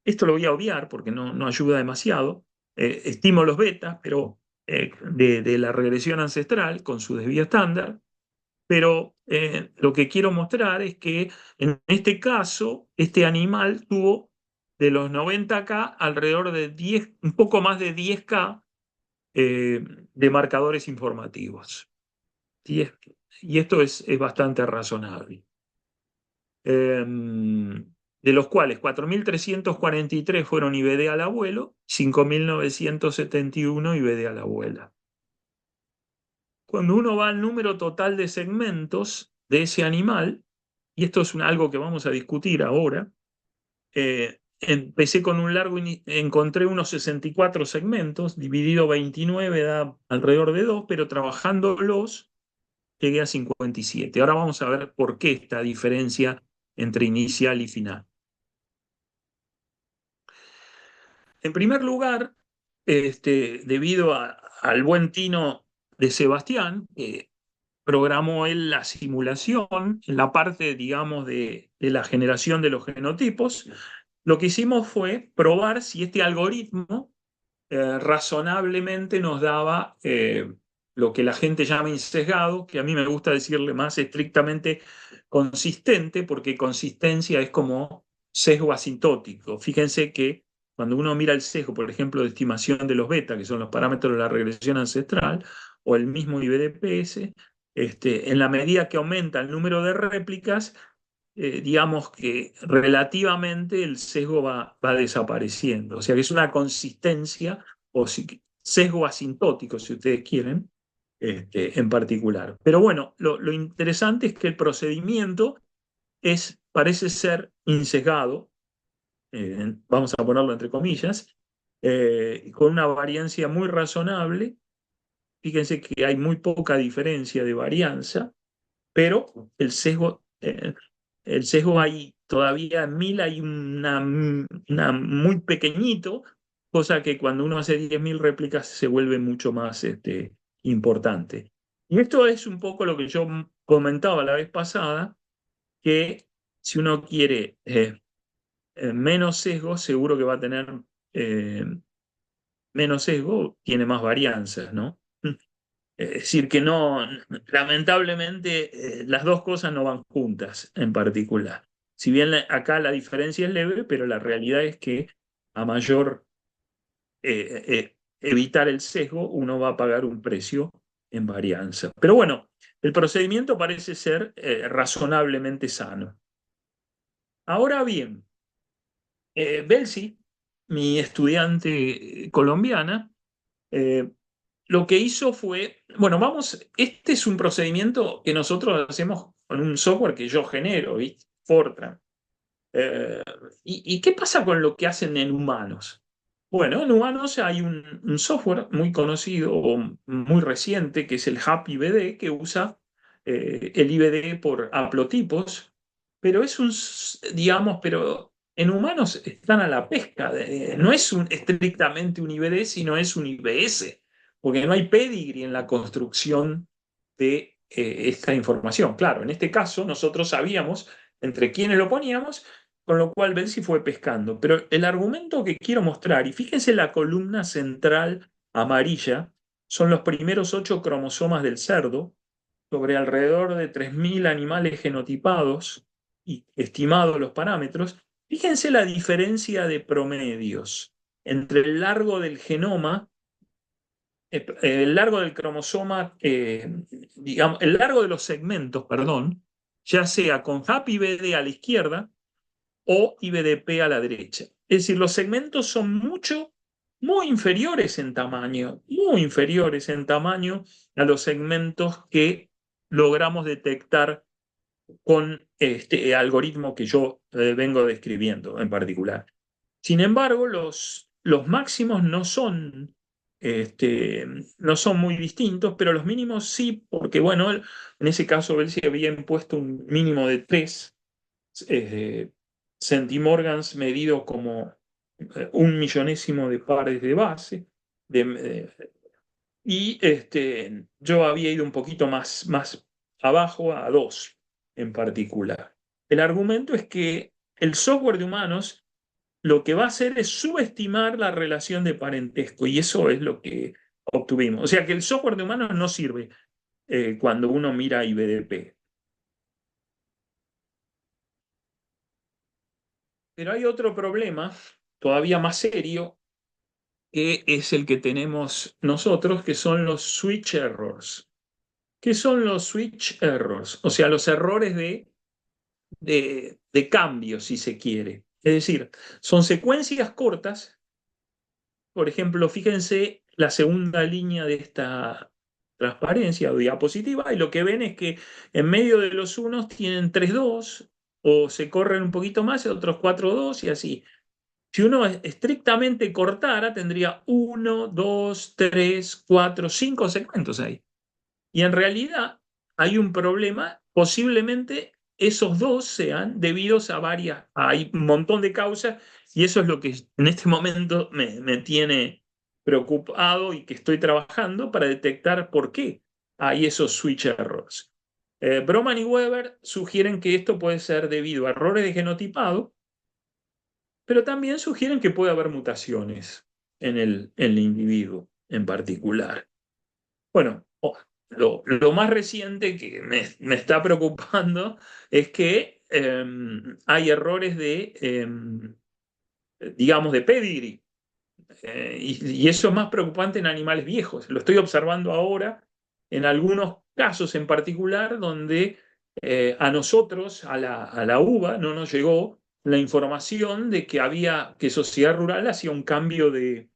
Esto lo voy a obviar porque no ayuda demasiado. Estimo los betas, pero de la regresión ancestral con su desvío estándar, pero lo que quiero mostrar es que en este caso, este animal tuvo de los 90K alrededor de 10, un poco más de 10K de marcadores informativos. 10, y esto es bastante razonable. De los cuales 4.343 fueron IBD al abuelo, 5.971 IBD a la abuela. Cuando uno va al número total de segmentos de ese animal, y esto es algo que vamos a discutir ahora, empecé con un largo, encontré unos 64 segmentos, dividido 29 da alrededor de 2, pero trabajándolos llegué a 57. Ahora vamos a ver por qué esta diferencia entre inicial y final. En primer lugar, debido al buen tino de Sebastián, que programó él la simulación en la parte, digamos, de la generación de los genotipos, lo que hicimos fue probar si este algoritmo razonablemente nos daba lo que la gente llama insesgado, que a mí me gusta decirle más estrictamente consistente, porque consistencia es como sesgo asintótico. Fíjense que cuando uno mira el sesgo, por ejemplo, de estimación de los beta, que son los parámetros de la regresión ancestral, o el mismo IBDPS, en la medida que aumenta el número de réplicas, digamos que relativamente el sesgo va desapareciendo. O sea que es una consistencia o sesgo asintótico, si ustedes quieren, en particular. Pero bueno, lo interesante es que el procedimiento parece ser insesgado, vamos a ponerlo entre comillas, con una variancia muy razonable. Fíjense que hay muy poca diferencia de varianza, pero el sesgo hay todavía en 1000 hay una muy pequeñito, cosa que cuando uno hace 10.000 réplicas se vuelve mucho más importante. Y esto es un poco lo que yo comentaba la vez pasada, que si uno quiere menos sesgo, seguro que va a tener eh, menos sesgo, tiene más varianzas, ¿no? Es decir, que no, lamentablemente, las dos cosas no van juntas en particular. Si bien acá la diferencia es leve, pero la realidad es que a mayor evitar el sesgo, uno va a pagar un precio en varianza. Pero bueno, el procedimiento parece ser razonablemente sano. Ahora bien, Belsi, mi estudiante colombiana, eh, lo que hizo fue, bueno, este es un procedimiento que nosotros hacemos con un software que yo genero, ¿viste? Fortran. Eh, y qué pasa con lo que hacen en humanos? Bueno, en humanos hay un software muy conocido o muy reciente que es el HAP-IBD, que usa el IBD por haplotipos, pero digamos, pero en humanos están a la pesca. No es estrictamente un IBD, sino es un IBS, porque no hay pedigree en la construcción de esta información. Claro, en este caso nosotros sabíamos entre quiénes lo poníamos, con lo cual Belsy fue pescando. Pero el argumento que quiero mostrar, y fíjense la columna central amarilla, son los primeros 8 cromosomas del cerdo, sobre alrededor de 3.000 animales genotipados y estimados los parámetros. Fíjense la diferencia de promedios entre el largo del genoma, el largo del cromosoma, digamos, el largo de los segmentos, perdón, ya sea con Happy BD a la izquierda o IBDP a la derecha. Es decir, los segmentos son muy inferiores en tamaño, muy inferiores en tamaño a los segmentos que logramos detectar con este algoritmo que yo vengo describiendo en particular. Sin embargo, los máximos no son muy distintos, pero los mínimos sí, porque bueno, en ese caso él se había impuesto un mínimo de 3 eh, centimorgans medido como 1 millonésimo de pares de base. Y yo había ido un poquito más abajo a 2 en particular. El argumento es que el software de humanos lo que va a hacer es subestimar la relación de parentesco y eso es lo que obtuvimos. O sea que el software de humanos no sirve cuando uno mira IBDP. Pero hay otro problema todavía más serio, que es el que tenemos nosotros, que son los switch errors. ¿Qué son los switch errors? O sea, los errores de cambio, si se quiere. Es decir, son secuencias cortas. Por ejemplo, fíjense la segunda línea de esta transparencia o diapositiva, y lo que ven es que en medio de los unos tienen 3 2 o se corren un poquito más, y otros 4 2 y así. Si uno estrictamente cortara, tendría 1, 2, 3, 4, 5 segmentos ahí. Y en realidad hay un problema, posiblemente esos dos sean debidos a hay un montón de causas y eso es lo que en este momento me tiene preocupado y que estoy trabajando para detectar por qué hay esos switch errors. Broman y Weber sugieren que esto puede ser debido a errores de genotipado, pero también sugieren que puede haber mutaciones en el individuo en particular. Bueno, lo más reciente que me está preocupando es que hay errores digamos, de pedigree. Y eso es más preocupante en animales viejos. Lo estoy observando ahora en algunos casos en particular donde a nosotros, a la uva, no nos llegó la información de que Sociedad Rural hacía un cambio de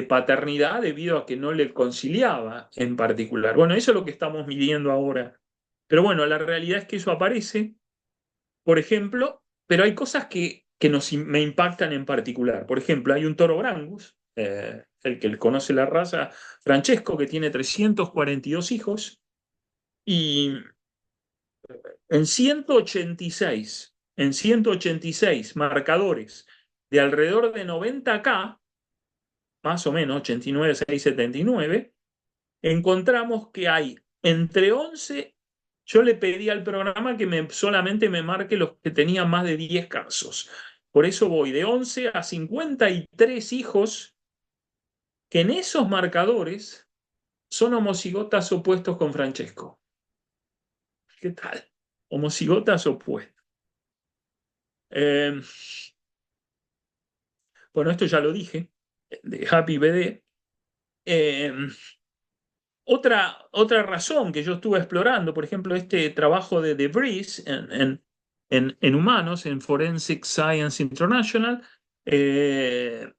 paternidad debido a que no le conciliaba en particular. Bueno, eso es lo que estamos midiendo ahora. Pero bueno, la realidad es que eso aparece, por ejemplo, pero hay cosas que me impactan en particular. Por ejemplo, hay un toro Brangus, el que conoce la raza, Francesco, que tiene 342 hijos, y en 186 marcadores de alrededor de 90K, más o menos 89,679, encontramos que hay entre 11. Yo le pedí al programa que solamente me marque los que tenían más de 10 casos. Por eso voy de 11 a 53 hijos que en esos marcadores son homocigotas opuestos con Francesco. ¿Qué tal? Homocigotas opuestos. Eh, bueno, esto ya lo dije, de Happy BD. Eh, otra razón que yo estuve explorando, por ejemplo, este trabajo de Breeze en humanos, en Forensic Science International, eh,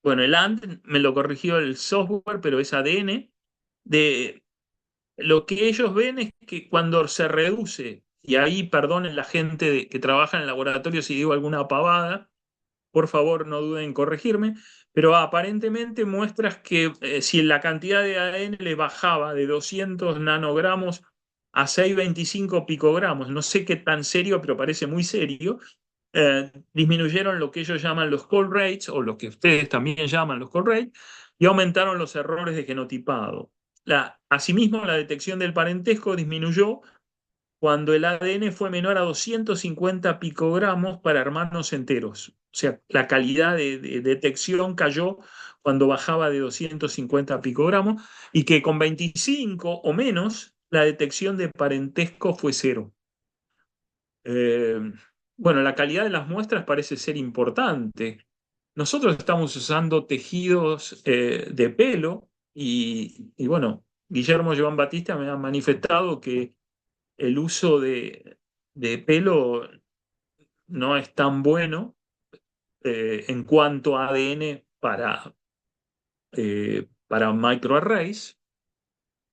bueno, el AND me lo corrigió el software, pero es ADN, de lo que ellos ven es que cuando se reduce, y ahí perdonen la gente que trabaja en el laboratorio si digo alguna pavada, por favor no duden en corregirme, pero aparentemente muestras que si la cantidad de ADN le bajaba de 200 nanogramos a 625 picogramos, no sé qué tan serio, pero parece muy serio, disminuyeron lo que ellos llaman los call rates, o lo que ustedes también llaman los call rates, y aumentaron los errores de genotipado. Asimismo, la detección del parentesco disminuyó cuando el ADN fue menor a 250 picogramos para hermanos enteros. O sea, la calidad de detección cayó cuando bajaba de 250 picogramos y que con 25 o menos la detección de parentesco fue cero. Eh, bueno, la calidad de las muestras parece ser importante. Nosotros estamos usando tejidos de pelo y bueno, Guillermo Joan Batista me ha manifestado que el uso de pelo no es tan bueno en cuanto a ADN para microarrays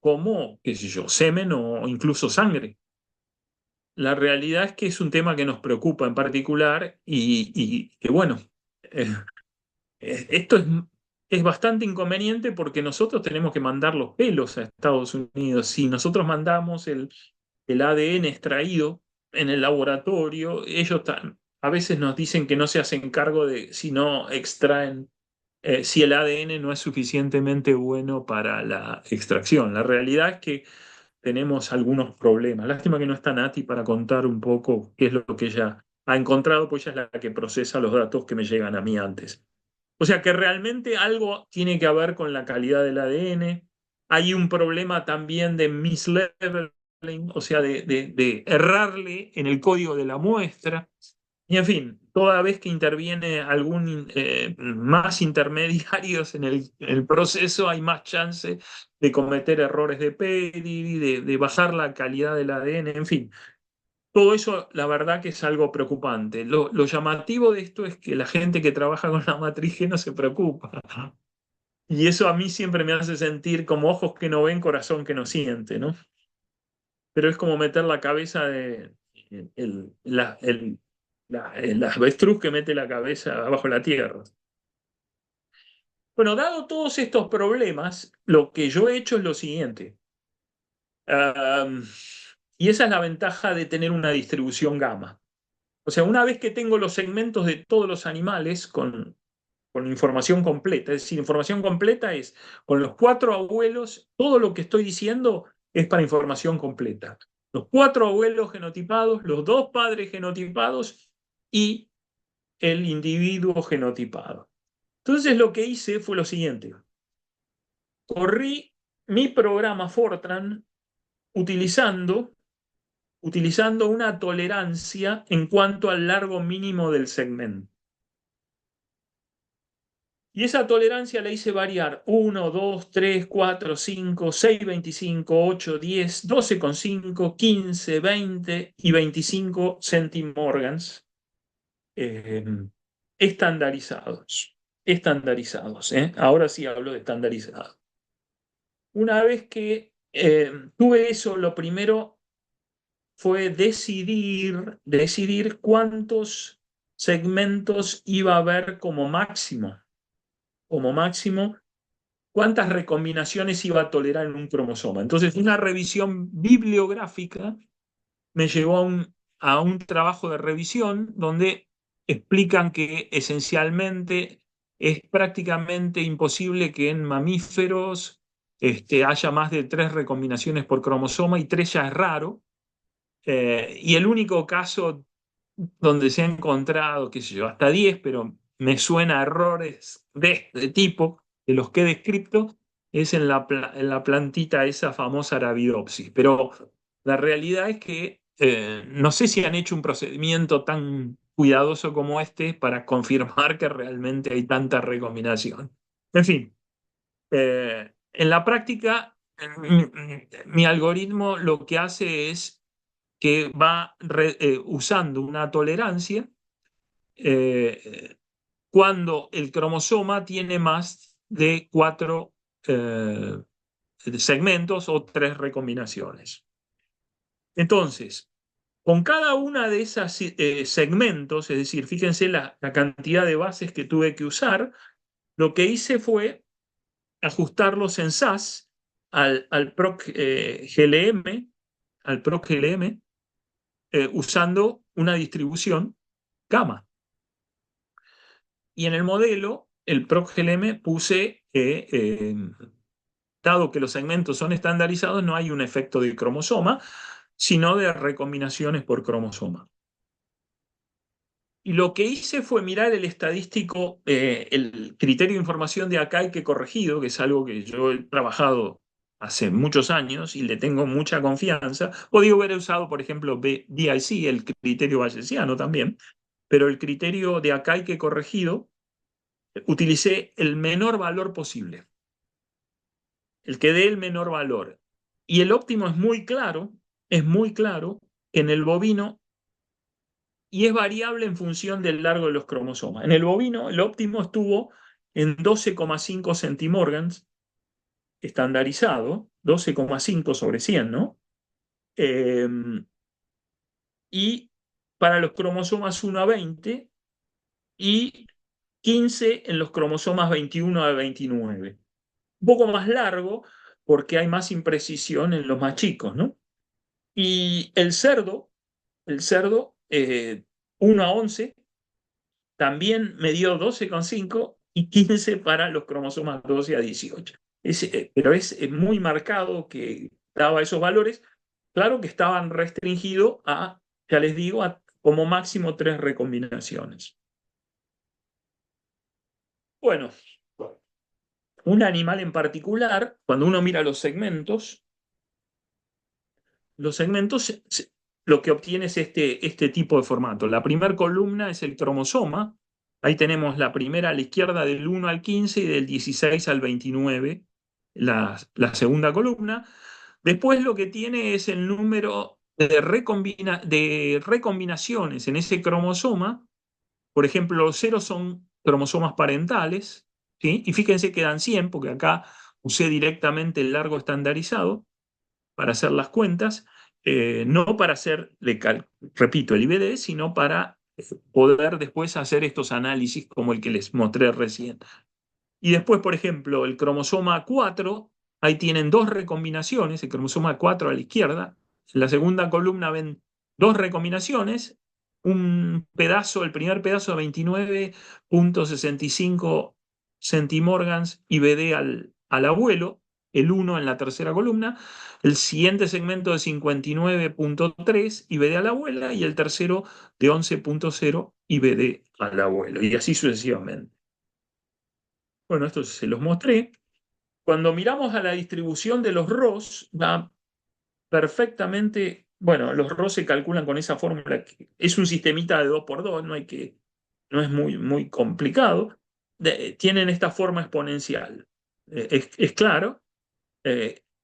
como, qué sé yo, semen o incluso sangre. La realidad es que es un tema que nos preocupa en particular y que bueno, eh, esto es bastante inconveniente porque nosotros tenemos que mandar los pelos a Estados Unidos. Si nosotros mandamos el ADN extraído en el laboratorio, ellos a veces nos dicen que no se hacen cargo de si no extraen, si el ADN no es suficientemente bueno para la extracción. La realidad es que tenemos algunos problemas. Lástima que no está Nati para contar un poco qué es lo que ella ha encontrado, pues ella es la que procesa los datos que me llegan a mí antes. O sea que realmente algo tiene que ver con la calidad del ADN. Hay un problema también de misleveling, o sea, de errarle en el código de la muestra. Y en fin, toda vez que interviene algún más intermediarios en el proceso, hay más chance de cometer errores de pedigree, de bajar la calidad del ADN, en fin. Todo eso, la verdad que es algo preocupante. Lo llamativo de esto es que la gente que trabaja con la matriz G no se preocupa. Y eso a mí siempre me hace sentir como ojos que no ven, corazón que no siente, ¿no? Pero es como meter la cabeza de el avestruz que mete la cabeza abajo de la tierra. Bueno, dado todos estos problemas, lo que yo he hecho es lo siguiente. Um, y esa es la ventaja de tener una distribución gamma. O sea, una vez que tengo los segmentos de todos los animales con información completa, es decir, información completa es con los 4 abuelos, todo lo que estoy diciendo es para información completa. Los 4 abuelos genotipados, los 2 padres genotipados y el individuo genotipado. Entonces lo que hice fue lo siguiente. Corrí mi programa Fortran utilizando una tolerancia en cuanto al largo mínimo del segmento. Y esa tolerancia la hice variar 1, 2, 3, 4, 5, 6, 25, 8, 10, 12,5, 15, 20 y 25 centimorgans eh, estandarizados. Estandarizados, ¿eh? Ahora sí hablo de estandarizados. Una vez que tuve eso, lo primero fue decidir cuántos segmentos iba a haber como máximo, cuántas recombinaciones iba a tolerar en un cromosoma. Entonces, una revisión bibliográfica me llevó a un trabajo de revisión donde explican que esencialmente es prácticamente imposible que en mamíferos haya más de 3 recombinaciones por cromosoma y 3 ya es raro. Y el único caso donde se ha encontrado, qué sé yo, hasta 10, pero me suena a errores de este tipo, de los que he descrito, es en la plantita esa famosa Arabidopsis. Pero la realidad es que no sé si han hecho un procedimiento tan cuidadoso como este para confirmar que realmente hay tanta recombinación. En fin, en la práctica, mi algoritmo lo que hace es que va usando una tolerancia eh, cuando el cromosoma tiene más de 4 segmentos o 3 recombinaciones. Entonces, con cada una de esas segmentos, es decir, fíjense la cantidad de bases que tuve que usar, lo que hice fue ajustarlos en SAS al PROC GLM, usando una distribución gamma. Y en el modelo, el PROC-GLM, puse que, dado que los segmentos son estandarizados, no hay un efecto de cromosoma, sino de recombinaciones por cromosoma. Y lo que hice fue mirar el estadístico, el criterio de información de Akai que he corregido, que es algo que yo he trabajado hace muchos años y le tengo mucha confianza. Podría haber usado, por ejemplo, BIC, el criterio bayesiano también, pero el criterio de Akai que he corregido, utilicé el menor valor posible, el que dé el menor valor. Y el óptimo es muy claro en el bovino y es variable en función del largo de los cromosomas. En el bovino, el óptimo estuvo en 12,5 centimorgans, estandarizado, 12,5 sobre 100, ¿no? Eh, y para los cromosomas 1 a 20 y 15 en los cromosomas 21 a 29. Un poco más largo porque hay más imprecisión en los más chicos, ¿no? Y el cerdo 1 a 11 también me dio 12,5 y 15 para los cromosomas 12 a 18. Pero es muy marcado que daba esos valores. Claro que estaban restringidos a, ya les digo, a como máximo 3 recombinaciones. Bueno, un animal en particular, cuando uno mira los segmentos, lo que obtiene es este tipo de formato. La primera columna es el cromosoma. Ahí tenemos la primera a la izquierda del 1 al 15 y del 16 al 29, la segunda columna. Después lo que tiene es el número de recombinaciones en ese cromosoma. Por ejemplo, los ceros son cromosomas parentales, ¿sí? Y fíjense que dan 100, porque acá usé directamente el largo estandarizado para hacer las cuentas, no para hacer, repito, el IBD, sino para poder después hacer estos análisis como el que les mostré recién. Y después, por ejemplo, el cromosoma 4 ahí tienen dos recombinaciones, el cromosoma 4 a la izquierda. En la segunda columna ven dos recombinaciones, un pedazo, el primer pedazo de 29,65 centimorgans IBD al abuelo, el uno en la tercera columna, el siguiente segmento de 59,3 IBD a la abuela y el tercero de 11,0 IBD al abuelo, y así sucesivamente. Bueno, esto se los mostré. Cuando miramos a la distribución de los ROS, va perfectamente, bueno, los ROS se calculan con esa fórmula, que es un sistemita de 2 por 2, no es muy complicado. Tienen esta forma exponencial. Es claro,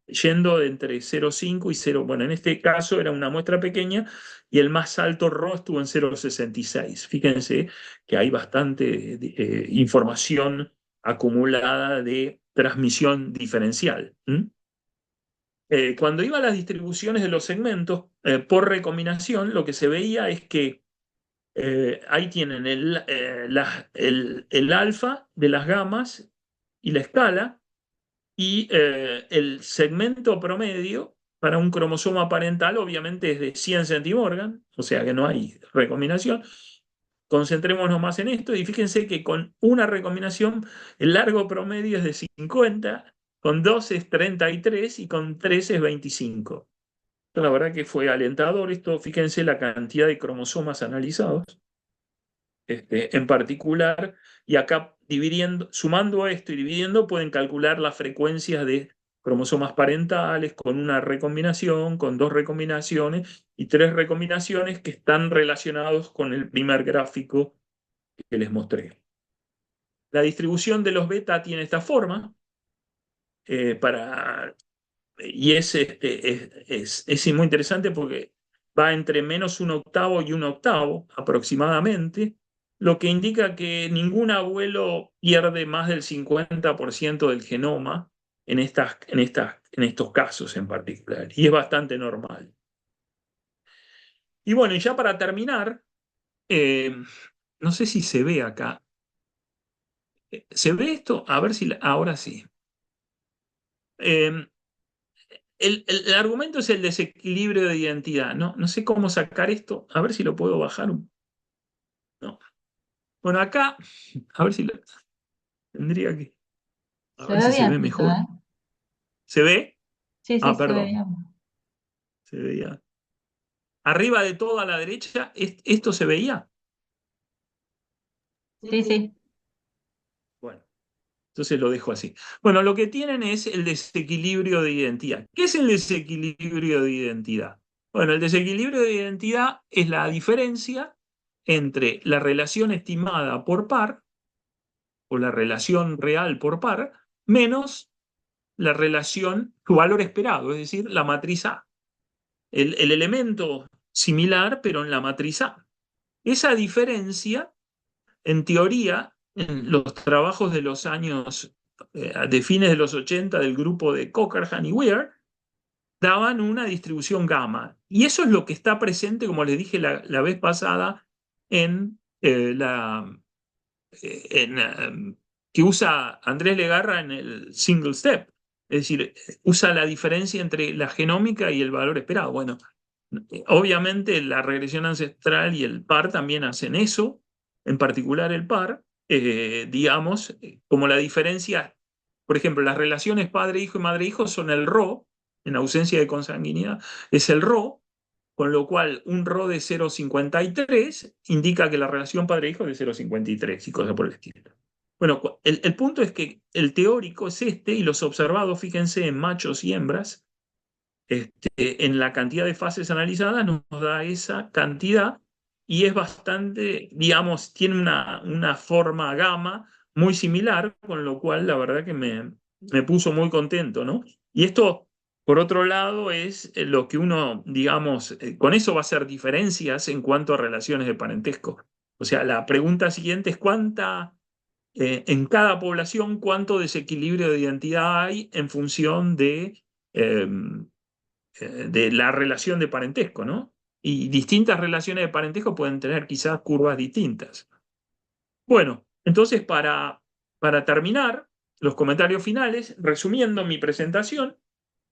yendo de entre 0,5 y 0. Bueno, en este caso era una muestra pequeña y el más alto RO estuvo en 0,66. Fíjense que hay bastante información acumulada de transmisión diferencial. Cuando iba a las distribuciones de los segmentos por recombinación, lo que se veía es que ahí tienen el alfa de las gamas y la escala, y el segmento promedio para un cromosoma parental obviamente es de 100 centimorgan, o sea que no hay recombinación. Concentrémonos más en esto y fíjense que con una recombinación el largo promedio es de 50, con dos es 33 y con tres es 25. La verdad que fue alentador esto. Fíjense la cantidad de cromosomas analizados, en particular, y acá sumando esto y dividiendo, pueden calcular las frecuencias de cromosomas parentales con una recombinación, con dos recombinaciones y tres recombinaciones que están relacionados con el primer gráfico que les mostré. La distribución de los beta tiene esta forma, y es muy interesante porque va entre menos un octavo y un octavo aproximadamente, lo que indica que ningún abuelo pierde más del 50% del genoma en estos casos en particular, y es bastante normal. Y bueno, y ya para terminar, eh, no sé si se ve acá. ¿Se ve esto? A ver si ahora sí. Eh, el argumento es el desequilibrio de identidad. No sé cómo sacar esto. A ver si lo puedo bajar. No. Bueno, acá, a ver si tendría que. A Se ver ve si se bien ve esto, mejor. ¿eh? ¿Se ve? Sí, sí, Ah, se ve perdón. bien. Se veía. Arriba de todo a la derecha, ¿esto se veía? Sí, sí. Bueno, entonces lo dejo así. Bueno, lo que tienen es el desequilibrio de identidad. ¿Qué es el desequilibrio de identidad? Bueno, el desequilibrio de identidad es la diferencia entre la relación estimada por par o la relación real por par menos la relación, su valor esperado, es decir, la matriz A. El elemento similar, pero en la matriz A. Esa diferencia, en teoría, en los trabajos de los años, de fines de los 80 del grupo de Cochran y Weir, daban una distribución gamma. Y eso es lo que está presente, como les dije la vez pasada, en que usa Andrés Legarra en el single step. Es decir, usa la diferencia entre la genómica y el valor esperado. Bueno, obviamente la regresión ancestral y el par también hacen eso, en particular el par, digamos, como la diferencia, por ejemplo, las relaciones padre-hijo y madre-hijo son el RO, en ausencia de consanguinidad, es el RO, con lo cual un RO de 0,53 indica que la relación padre-hijo es de 0,53 y cosas por el estilo. Bueno, el punto es que el teórico es este y los observados, fíjense, en machos y hembras, en la cantidad de fases analizadas nos da esa cantidad y es bastante, digamos, tiene una forma gamma muy similar, con lo cual la verdad que me puso muy contento, ¿no? Y esto, por otro lado, es lo que uno, digamos, con eso va a hacer diferencias en cuanto a relaciones de parentesco. O sea, la pregunta siguiente es en cada población, cuánto desequilibrio de identidad hay en función eh, de la relación de parentesco, ¿no? Y distintas relaciones de parentesco pueden tener quizás curvas distintas. Bueno, entonces para terminar, los comentarios finales, resumiendo mi presentación,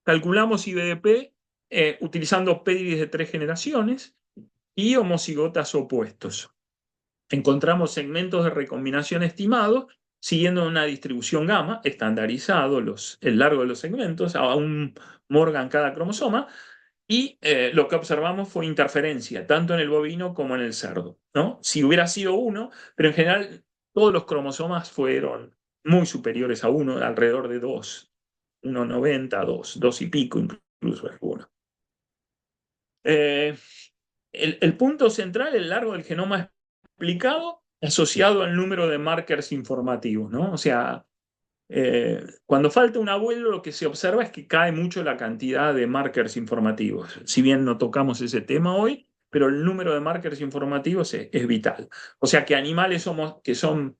calculamos IBDP utilizando pedigrees de 3 generaciones y homocigotas opuestos. Encontramos segmentos de recombinación estimados siguiendo una distribución gamma, estandarizado el largo de los segmentos, a un Morgan cada cromosoma, y lo que observamos fue interferencia, tanto en el bovino como en el cerdo, ¿no? Si hubiera sido uno, pero en general todos los cromosomas fueron muy superiores a uno, alrededor de 2, 1,90, 2 y pico, incluso algunos. El punto central, el largo del genoma explicado, asociado al número de markers informativos, ¿no? O sea, cuando falta un abuelo, lo que se observa es que cae mucho la cantidad de markers informativos. Si bien no tocamos ese tema hoy, pero el número de markers informativos es vital. O sea que animales que son,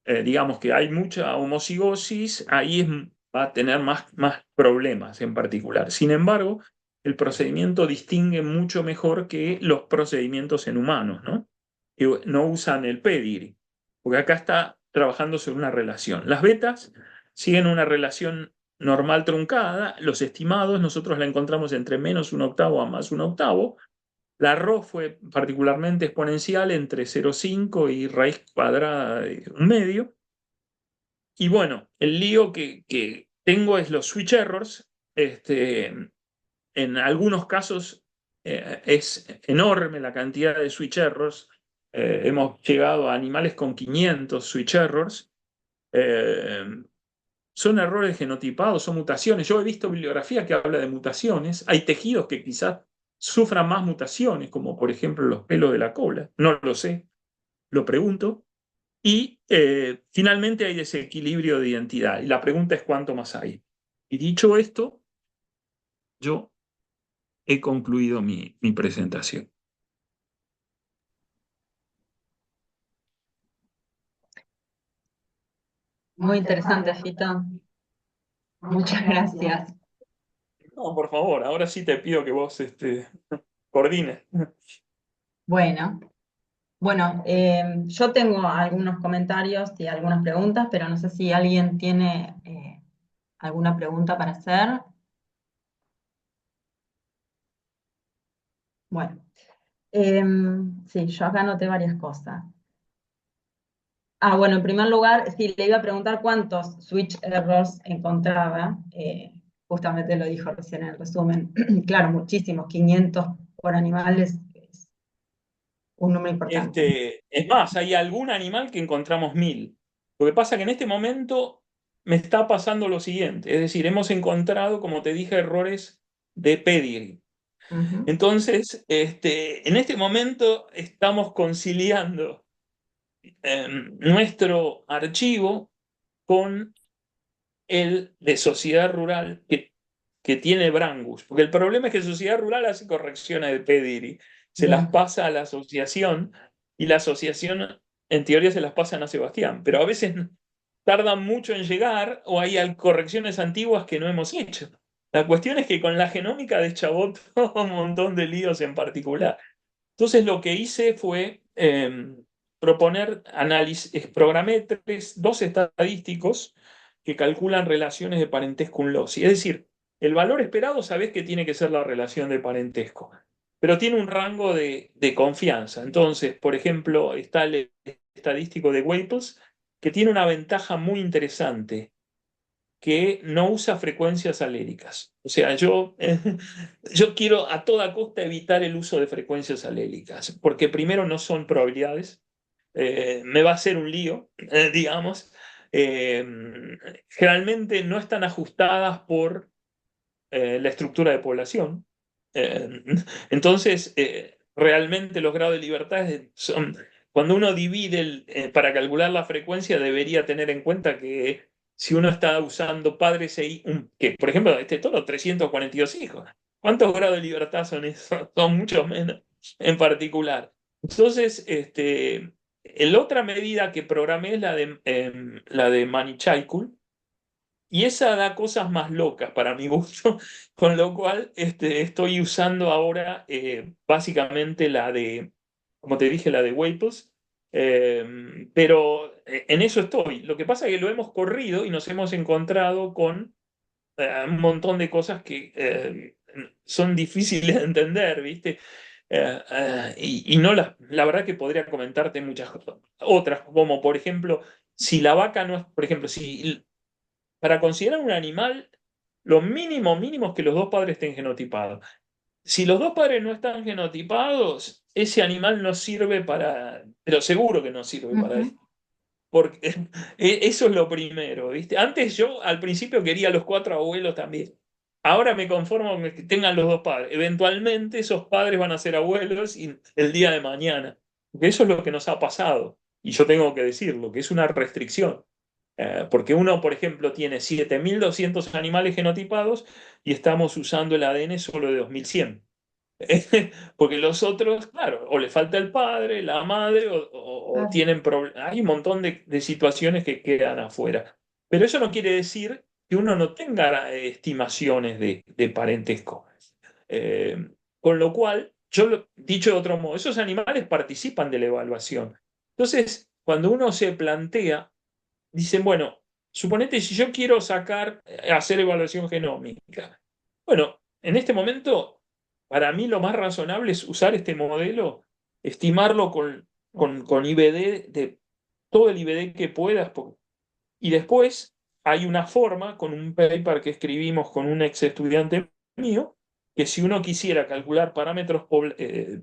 digamos que hay mucha homocigosis, ahí va a tener más problemas en particular. Sin embargo, el procedimiento distingue mucho mejor que los procedimientos en humanos, ¿no? Que no usan el pedigree, porque acá está trabajando sobre una relación. Las betas siguen una relación normal truncada, los estimados nosotros la encontramos entre menos un octavo a más un octavo, la RO fue particularmente exponencial entre 0,5 y raíz cuadrada de un medio, y bueno, el lío que tengo es los switch errors. En algunos casos es enorme la cantidad de switch errors. Hemos llegado a animales con 500 switch errors. Eh, Son errores genotipados, son mutaciones. Yo he visto bibliografía que habla de mutaciones. Hay tejidos que quizás sufran más mutaciones, como por ejemplo los pelos de la cola. No lo sé, lo pregunto. Y finalmente hay desequilibrio de identidad. Y la pregunta es cuánto más hay. Y dicho esto, yo he concluido mi presentación. Muy interesante, Fito. Muchas gracias. No, por favor, ahora sí te pido que vos coordines. Bueno, yo tengo algunos comentarios y algunas preguntas, pero no sé si alguien tiene alguna pregunta para hacer. Bueno, sí, yo acá anoté varias cosas. Bueno, en primer lugar, sí, le iba a preguntar cuántos switch errors encontraba. Justamente lo dijo recién en el resumen. Claro, muchísimos, 500 por animales, es un número importante. Es más, hay algún animal que encontramos 1000. Lo que pasa es que en este momento me está pasando lo siguiente, es decir, hemos encontrado, como te dije, errores de pedigree. Ujú. Entonces, en este momento estamos conciliando nuestro archivo con el de sociedad rural que tiene Brangus, porque el problema es que sociedad rural hace correcciones de pedigree, se las Bien. pasa a la asociación y la asociación en teoría se las pasan a Sebastián, pero a veces tardan mucho en llegar o hay correcciones antiguas que no hemos hecho. La cuestión es que con la genómica de Chabot un montón de líos en particular. Entonces lo que hice fue proponer análisis, programé dos estadísticos que calculan relaciones de parentesco un-loci. Es decir, el valor esperado sabés que tiene que ser la relación de parentesco, pero tiene un rango de confianza. Entonces, por ejemplo, está el estadístico de Waples, que tiene una ventaja muy interesante, que no usa frecuencias aléricas. O sea, yo quiero a toda costa evitar el uso de frecuencias aléricas, porque primero no son probabilidades, me va a hacer un lío, digamos. Eh, Generalmente no están ajustadas por la estructura de población. Eh, entonces, realmente los grados de libertad son, cuando uno divide para calcular la frecuencia, debería tener en cuenta que si uno está usando padres que por ejemplo, este toro, 342 hijos, ¿cuántos grados de libertad son esos? Son muchos menos en particular. Entonces, la otra medida que programé es la de Manichaikul, y esa da cosas más locas para mi gusto, con lo cual estoy usando ahora básicamente como te dije, la de Waples, Pero en eso estoy. Lo que pasa es que lo hemos corrido y nos hemos encontrado con un montón de cosas que son difíciles de entender, ¿viste? Y no la verdad que podría comentarte muchas otras, como por ejemplo, si la vaca no es, por ejemplo, si para considerar un animal, lo mínimo es que los dos padres estén genotipados. Si los dos padres no están genotipados, ese animal no sirve para, pero seguro que no sirve para Ujú. esto. Porque eso es lo primero, ¿viste? Antes yo al principio quería los cuatro abuelos también. Ahora me conformo con que tengan los dos padres. Eventualmente esos padres van a ser abuelos y el día de mañana. Porque eso es lo que nos ha pasado. Y yo tengo que decirlo, que es una restricción. Porque uno, por ejemplo, tiene 7.200 animales genotipados y estamos usando el ADN solo de 2.100. Porque los otros, claro, o le falta el padre, la madre, o Claro. tienen problemas. Hay un montón de situaciones que quedan afuera. Pero eso no quiere decir que uno no tenga estimaciones de parentesco. Eh, con lo cual, dicho de otro modo, esos animales participan de la evaluación. Entonces, cuando uno se plantea, dicen, bueno, suponete si yo quiero hacer evaluación genómica. Bueno, en este momento, para mí lo más razonable es usar este modelo, estimarlo con IBD, de todo el IBD que puedas, y después hay una forma, con un paper que escribimos con un ex estudiante mío, que si uno quisiera calcular parámetros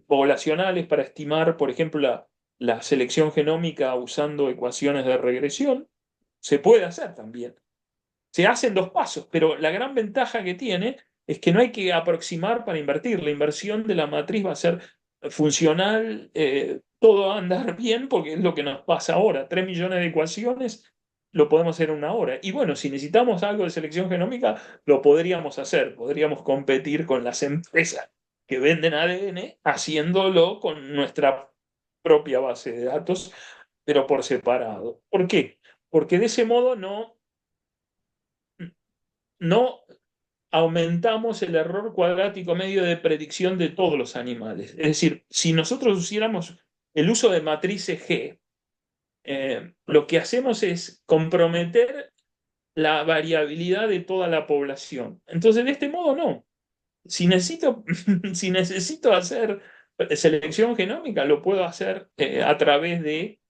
poblacionales para estimar, por ejemplo, la selección genómica usando ecuaciones de regresión, se puede hacer también. Se hacen dos pasos, pero la gran ventaja que tiene es que no hay que aproximar para invertir. La inversión de la matriz va a ser funcional, todo va a andar bien porque es lo que nos pasa ahora. 3 millones de ecuaciones lo podemos hacer en una hora. Y bueno, si necesitamos algo de selección genómica, lo podríamos hacer. Podríamos competir con las empresas que venden ADN haciéndolo con nuestra propia base de datos, pero por separado. ¿Por qué? Porque de ese modo no aumentamos el error cuadrático medio de predicción de todos los animales. Es decir, si nosotros hiciéramos el uso de matrices G, lo que hacemos es comprometer la variabilidad de toda la población. Entonces, de este modo, no. Si necesito, si necesito hacer selección genómica, lo puedo hacer a través de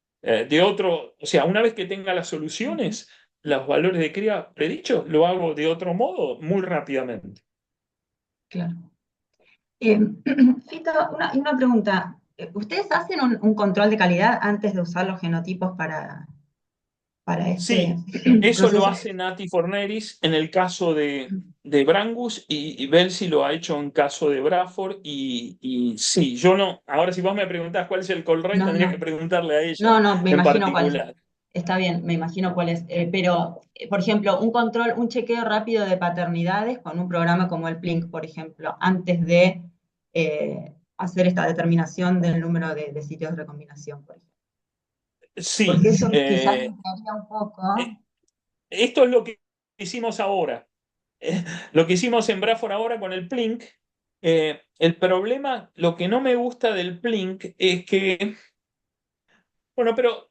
otro, o sea, una vez que tenga las Ujú. soluciones, los valores de cría predichos, lo hago de otro modo muy rápidamente. Claro. Eh, Fito, una pregunta. ¿Ustedes hacen un control de calidad antes de usar los genotipos para este Sí, eso lo proceso? hace Nati Forneris en el caso de Brangus y Belsi lo ha hecho en caso de Braford y sí, yo no, ahora si vos me preguntás cuál es el call rate, No, tendría que no. preguntarle a ella No, me en imagino cuál es. particular. Está bien, me imagino cuál es. Pero, por ejemplo, un control, un chequeo rápido de paternidades con un programa como el Plink, por ejemplo, antes de hacer esta determinación del número de sitios de recombinación, por ejemplo. Porque Sí, eso quizás entraría un poco. esto es lo que hicimos ahora. Lo que hicimos en Braford ahora con el Plink. El problema, lo que no me gusta del Plink es que, bueno, pero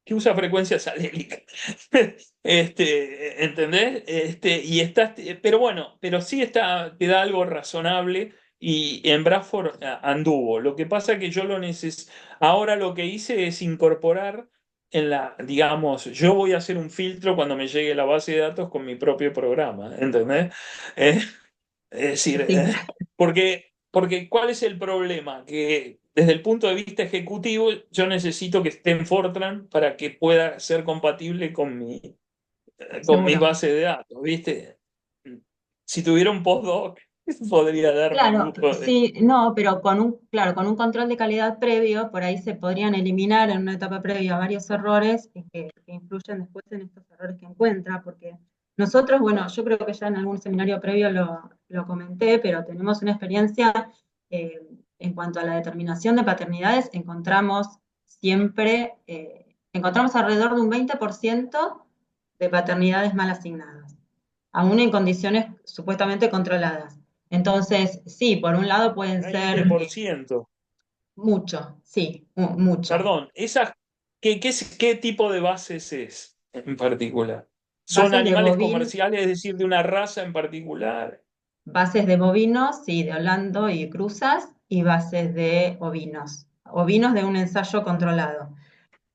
que usa frecuencias alélicas. ¿Entendés? Pero bueno, pero sí te da algo razonable y en Bradford anduvo. Lo que pasa es que yo ahora lo que hice es incorporar digamos, yo voy a hacer un filtro cuando me llegue la base de datos con mi propio programa, ¿entendés? Eh, es decir, Sí, porque ¿cuál es el problema? Que desde el punto de vista ejecutivo yo necesito que esté en Fortran para que pueda ser compatible con mi seguro. base de datos, ¿viste? Si tuviera un postdoc, podría darme el Claro, lujo de... sí, no, pero claro, con un control de calidad previo, por ahí se podrían eliminar en una etapa previa varios errores que influyen después en estos errores que encuentra, porque nosotros, bueno, yo creo que ya en algún seminario previo lo comenté, pero tenemos una experiencia eh, en cuanto a la determinación de paternidades, encontramos alrededor de un 20% de paternidades mal asignadas, aún en condiciones supuestamente controladas. Entonces, sí, por un lado pueden ser, 20%. Mucho, sí, mucho. Perdón, ¿qué tipo de bases es en particular? ¿Son Bases de animales bovino, comerciales, es decir, de una raza en particular? bases de bovinos, sí, de Holando y cruzas, y bases de ovinos. Ovinos de un ensayo controlado.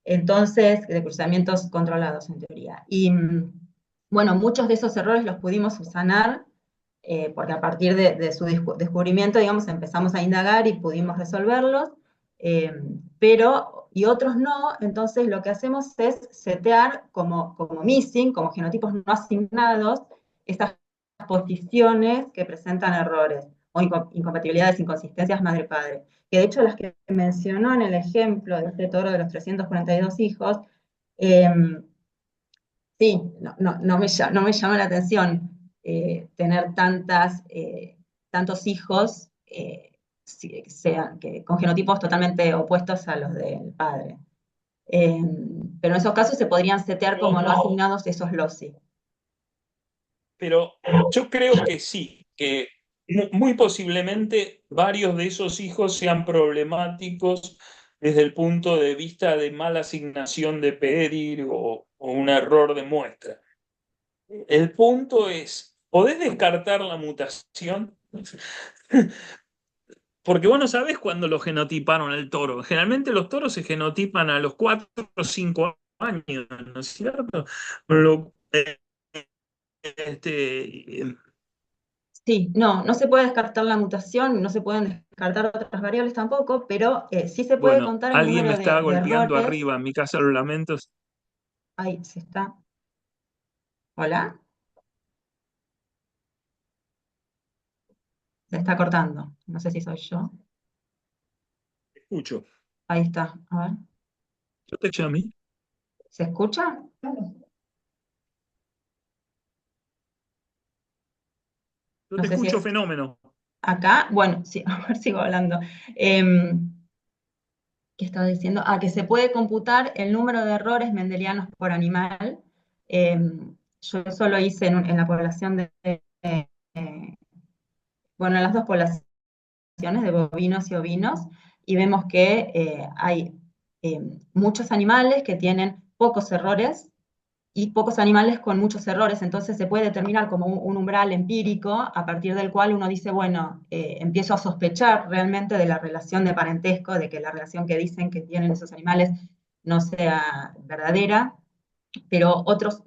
Entonces, de cruzamientos controlados en teoría. Y bueno, muchos de esos errores los pudimos subsanar porque a partir de su descubrimiento, digamos, empezamos a indagar y pudimos resolverlos, eh, pero, y otros no, entonces lo que hacemos es setear como missing, como genotipos no asignados, estas posiciones que presentan errores o incompatibilidades, inconsistencias madre-padre. Que de hecho las que mencionó en el ejemplo de este toro de los 342 hijos, eh, sí, no me llama la atención tener tantos hijos con genotipos totalmente opuestos a los del padre. Eh, pero en esos casos se podrían setear como no asignados esos loci. Pero yo creo que sí, que muy posiblemente varios de esos hijos sean problemáticos desde el punto de vista de mala asignación de pedir o un error de muestra. El punto es, ¿podés descartar la mutación? Porque vos no sabés cuándo lo genotiparon el toro. Generalmente los toros se genotipan a los 4 o 5 años, ¿no es cierto? Este, Sí, no se puede descartar la mutación, no se pueden descartar otras variables tampoco, pero sí se puede bueno, contar el alguien me número está de golpeando errores. arriba. En mi casa los lamentos. Ahí se está. Hola, se está cortando. No sé si soy yo. Escucho. Ahí está. A ver. Yo te escucho a mí. ¿Se escucha? Yo No te sé si escucho es fenómeno. acá. Bueno, sí, a ver, sigo hablando. ¿Qué estaba diciendo? Que se puede computar el número de errores mendelianos por animal. Yo eso lo hice en la población eh, bueno, en las dos poblaciones de bovinos y ovinos, y vemos que hay eh, muchos animales que tienen pocos errores y pocos animales con muchos errores, entonces se puede determinar como un umbral empírico a partir del cual uno dice, bueno, empiezo a sospechar realmente de la relación de parentesco, de que la relación que dicen que tienen esos animales no sea verdadera, pero otros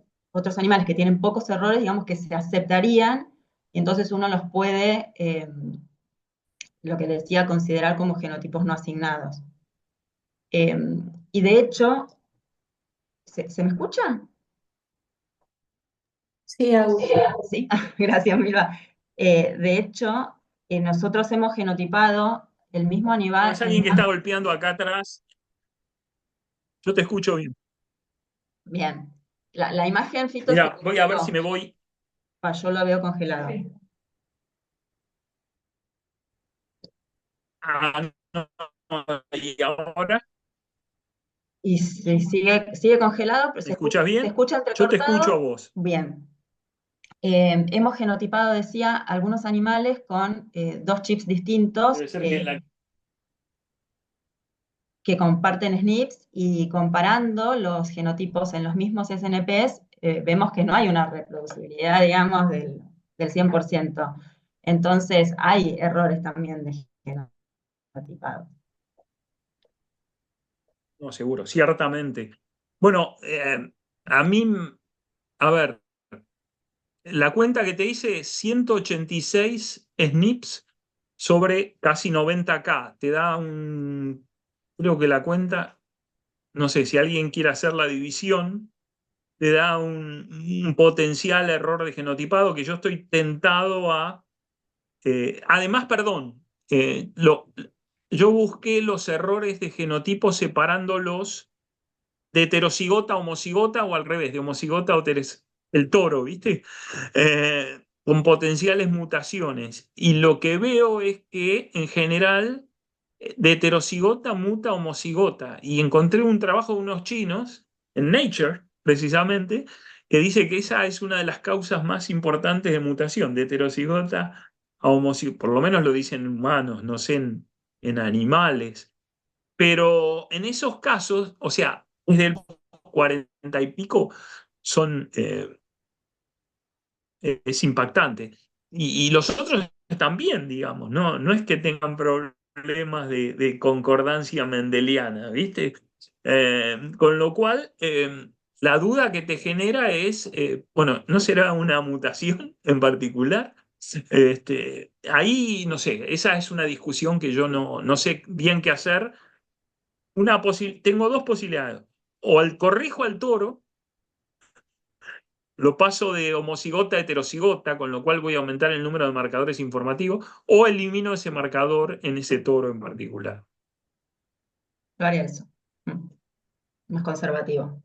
animales que tienen pocos errores, digamos que se aceptarían, y entonces uno los puede, lo que decía, considerar como genotipos no asignados. Y de hecho, ¿se me escucha? Sí, Agus. Sí, gracias, Milva. De hecho, nosotros hemos genotipado el mismo No, animal es alguien que está golpeando acá atrás. Yo te escucho bien. Bien, la imagen, Fito, se Mira, voy a ver si congeló. me voy. Yo lo veo congelado. No, y ahora, Y sigue congelado, pero ¿me escuchas se bien? escucha Yo te escucho a entrecortado. vos. Bien. Hemos genotipado, decía, algunos animales con dos chips distintos Debe ser que en la... que comparten SNPs y comparando los genotipos en los mismos SNPs, vemos que no hay una reproducibilidad, digamos, del 100%. Entonces, hay errores también de genotipado. No, seguro, ciertamente. Bueno, a mí, a ver, la cuenta que te hice es 186 SNPs sobre casi 90K. Te da un, creo que la cuenta, no sé, si alguien quiere hacer la división, te da un potencial error de genotipado que yo estoy tentado a... además, perdón, yo busqué los errores de genotipo separándolos de heterocigota a homocigota o al revés, de homocigota a el toro, ¿viste? Con potenciales mutaciones. Y lo que veo es que en general de heterocigota muta a homocigota. Y encontré un trabajo de unos chinos en Nature, precisamente, que dice que esa es una de las causas más importantes de mutación, de heterocigota a homocigota. Por lo menos lo dicen en humanos, no sé en animales. Pero en esos casos, o sea, desde el 40 y pico, son, es impactante. Y los otros también, digamos, ¿no? No es que tengan problemas de concordancia mendeliana, ¿viste? Con lo cual, la duda que te genera es, bueno, ¿no será una mutación en particular? Ahí, no sé, esa es una discusión que yo no sé bien qué hacer. Tengo dos posibilidades. O corrijo al toro, lo paso de homocigota a heterocigota, con lo cual voy a aumentar el número de marcadores informativos, o elimino ese marcador en ese toro en particular. Yo haría eso. Más conservativo.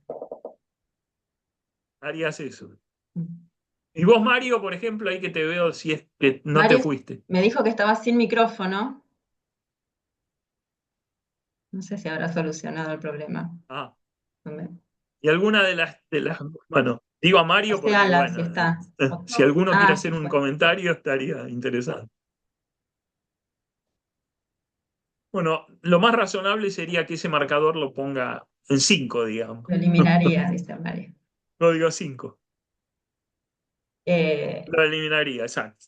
Harías eso. Mm. Y vos, Mario, por ejemplo, ahí que te veo si es que no te Mario fuiste. me dijo que estaba sin micrófono. No sé si habrá solucionado el problema. Ah, Me- y alguna bueno, digo a O Mario sea, porque, si bueno, está. si alguno quiere Ah, hacer se un fue. comentario estaría interesante. Bueno, lo más razonable sería que ese marcador lo ponga en 5, digamos. Lo eliminaría, dice Mario. Código 5. Eh, Lo eliminaría, exacto.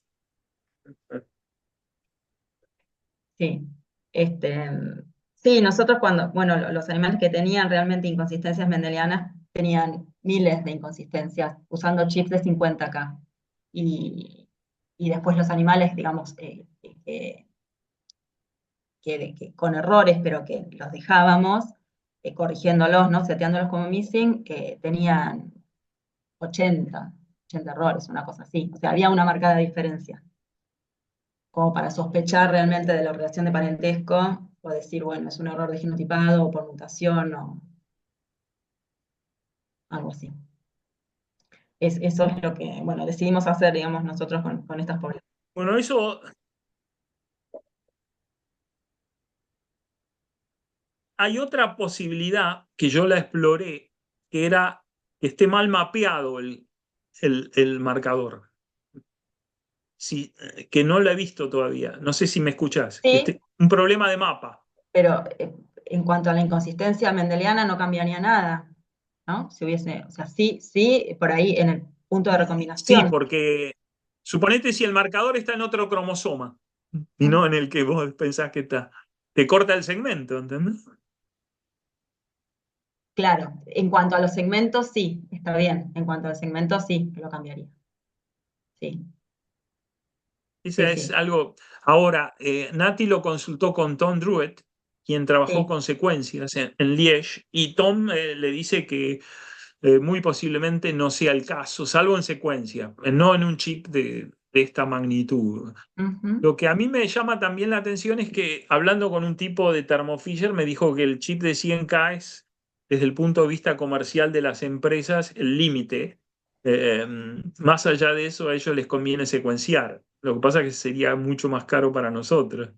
sí. Este, sí, nosotros cuando, bueno, los animales que tenían realmente inconsistencias mendelianas tenían miles de inconsistencias usando chips de 50K. Y, y después los animales, digamos, con errores, pero que los dejábamos, corrigiéndolos, ¿no? Seteándolos como missing, que tenían 80 errores, una cosa así. O sea, había una marcada diferencia, como para sospechar realmente de la relación de parentesco, o decir, bueno, es un error de genotipado o por mutación o algo así. Eso es lo que, bueno, decidimos hacer, digamos, nosotros con estas poblaciones. Bueno, eso hay otra posibilidad que yo la exploré, que era que esté mal mapeado el marcador. Sí, que no la he visto todavía. No sé si me escuchás. Sí, Un problema de mapa. pero en cuanto a la inconsistencia mendeliana no cambiaría nada, ¿no? Si hubiese, o sea, sí, sí, por ahí en el punto de Sí, recombinación. porque suponete si el marcador está en otro cromosoma y Mm. no en el que vos pensás que está. Te corta el segmento, ¿entendés? Claro, en cuanto a los segmentos, sí, está bien. En cuanto a los segmentos, sí, lo cambiaría. Sí, sí, Esa es sí, algo. Ahora, Nati lo consultó con Tom Druitt, quien trabajó sí. con secuencias en Liège, y Tom le dice que muy posiblemente no sea el caso, salvo en secuencia, no en un chip de esta magnitud. Ujú. Lo que a mí me llama también la atención es que hablando con un tipo de Thermo Fisher me dijo que el chip de 100K es, desde el punto de vista comercial de las empresas, el límite. Eh, Más allá de eso, a ellos les conviene secuenciar. Lo que pasa es que sería mucho más caro para nosotros.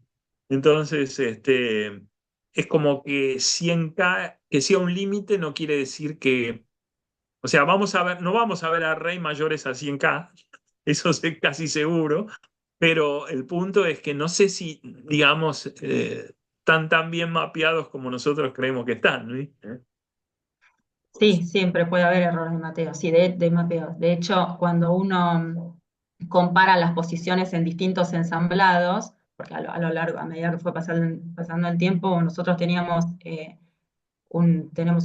Entonces, es como que 100K, que sea un límite, no quiere decir que, o sea, vamos a ver, no vamos a ver a Rey mayores a 100K, eso es casi seguro, pero el punto es que no sé si, digamos, están tan bien mapeados como nosotros creemos que están, ¿viste? Sí, siempre puede haber errores de mapeo, sí, de mapeo. De hecho, cuando uno compara las posiciones en distintos ensamblados, porque a lo largo, a medida que fue pasando el tiempo, nosotros tenemos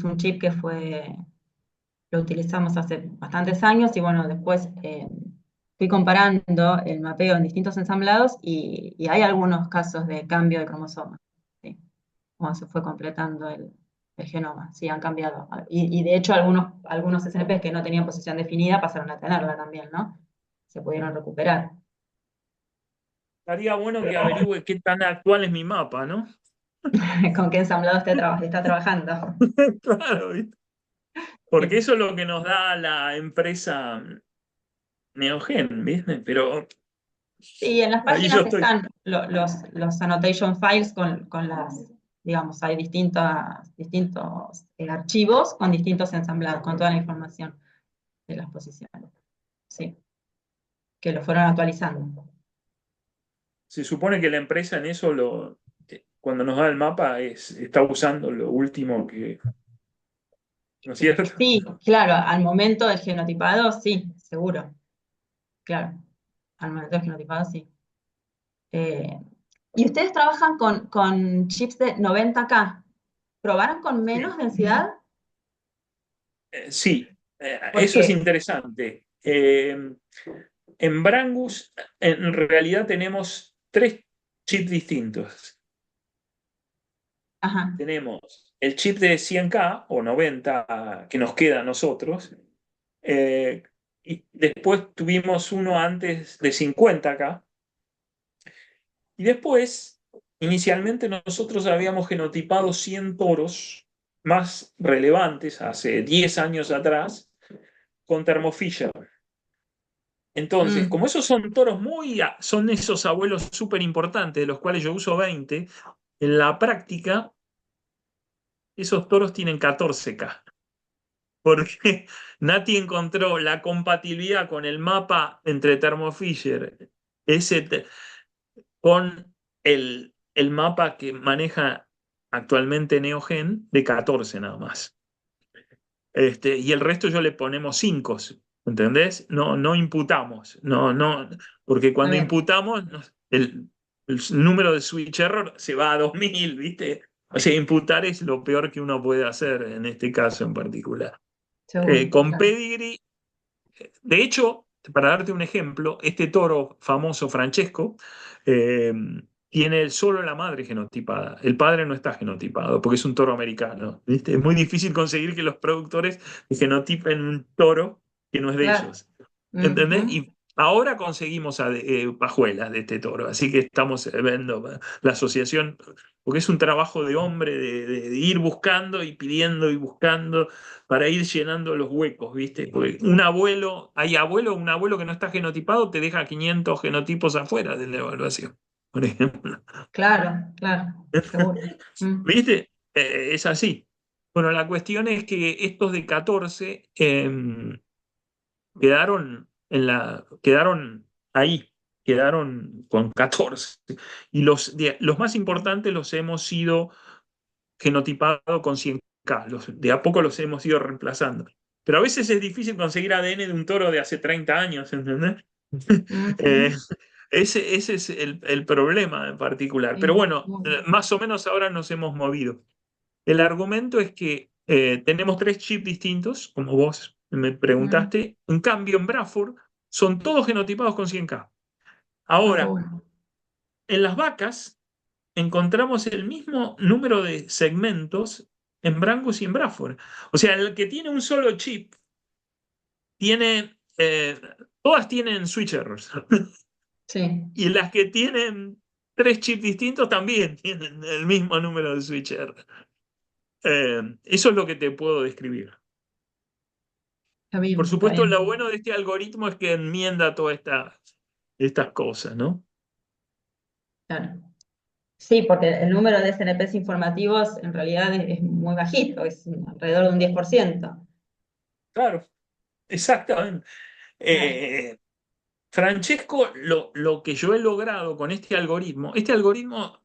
un chip que lo utilizamos hace bastantes años y bueno, después fui comparando el mapeo en distintos ensamblados y hay algunos casos de cambio de cromosoma, ¿sí? Cuando se fue completando el genoma, sí, han cambiado. Y de hecho algunos SNPs que no tenían posición definida pasaron a tenerla también, ¿no? Se pudieron recuperar. Estaría bueno que averigüe qué tan actual es mi mapa, ¿no? ¿Con qué ensamblado está trabajando? Claro, ¿viste? Porque Sí. eso es lo que nos da la empresa Neogen, ¿viste? Pero Sí, en las ahí yo páginas estoy. están los annotation files con digamos, hay distintos archivos con distintos ensamblados, con toda la información de las posiciones. Sí, que lo fueron actualizando. Se supone que la empresa en eso cuando nos da el mapa está usando lo último que, ¿no es cierto? Sí, claro, al momento del genotipado, sí, seguro, claro, al momento del genotipado, sí. Eh, ¿Y ustedes trabajan con chips de 90K? ¿Probaron con menos Sí. densidad? Sí, eso es Porque, interesante. En Brangus, en realidad tenemos tres chips distintos. ajá, Tenemos el chip de 100K o 90 que nos queda a nosotros, eh, y después tuvimos uno antes de 50K, y después, inicialmente nosotros habíamos genotipado 100 toros más relevantes hace 10 años atrás con Thermo Fisher. Entonces, mm, como esos son toros son esos abuelos súper importantes, de los cuales yo uso 20, en la práctica esos toros tienen 14K, porque Nati encontró la compatibilidad con el mapa entre Thermo Fisher ese con el mapa que maneja actualmente Neogen de 14 nada más. Y el resto yo le ponemos 5, ¿entendés? No, no imputamos, no, porque está cuando bien, imputamos, el número de switch error se va a 2000, ¿viste? O sea, imputar es lo peor que uno puede hacer en este caso en particular. seguro, Con claro. pedigree, de hecho, para darte un ejemplo, este toro famoso Francesco eh, tiene solo la madre genotipada. El padre no está genotipado porque es un toro americano. ¿Viste? Es muy difícil conseguir que los productores genotipen un toro que no es de Claro. ellos. ¿Entendés? Ujú. Y ahora conseguimos pajuelas de este toro, así que estamos viendo la asociación, porque es un trabajo de hombre de ir buscando y pidiendo y buscando para ir llenando los huecos, ¿viste? Porque un abuelo que no está genotipado te deja 500 genotipos afuera de la evaluación, por ejemplo. Claro, claro, seguro. Mm, ¿Viste? Es así. Bueno, la cuestión es que estos de 14 quedaron ahí, quedaron con 14. Y los más importantes los hemos ido genotipado con 100K. De a poco los hemos ido reemplazando. Pero a veces es difícil conseguir ADN de un toro de hace 30 años, ¿entendés? Eh, ujú. ese es el problema en particular. Pero Sí, bueno, más o menos ahora nos hemos movido. El argumento es que tenemos tres chips distintos, como vos me mm, preguntaste. En cambio, en Bradford son todos genotipados con 100K. ah, qué Ahora, bueno. en las vacas encontramos el mismo número de segmentos en Brangus y en Bradford. O sea, el que tiene un solo chip tiene, todas tienen switch errors. Sí, Y las que tienen tres chips distintos también tienen el mismo número de switch errors. Eso es lo que te puedo describir. está Por bien, está supuesto, lo bien. bueno de este algoritmo es que enmienda todas estas cosas, ¿no? Claro. Sí, porque el número de SNPs informativos en realidad es muy bajito, es alrededor de un 10%. Claro, exactamente. Claro. Eh, Francesco, lo que yo he logrado con este algoritmo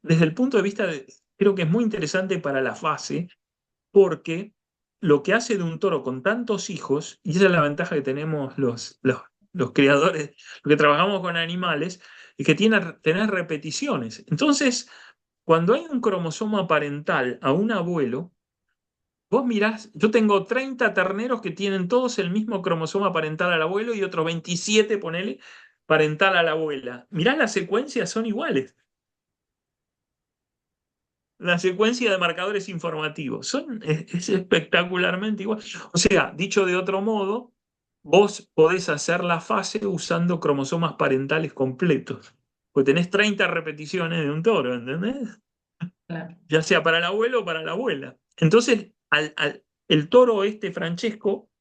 desde el punto de vista creo que es muy interesante para la fase, porque lo que hace de un toro con tantos hijos, y esa es la ventaja que tenemos los criadores, los que trabajamos con animales, es que tener repeticiones. Entonces, cuando hay un cromosoma parental a un abuelo, vos mirás, yo tengo 30 terneros que tienen todos el mismo cromosoma parental al abuelo y otros 27, ponele, parental a la abuela. Mirás las secuencias, son iguales. La secuencia de marcadores informativos es espectacularmente igual. O sea, dicho de otro modo, vos podés hacer la fase usando cromosomas parentales completos. Pues tenés 30 repeticiones de un toro, ¿entendés? Claro. Ya sea para el abuelo o para la abuela. Entonces, el toro este, Francesco,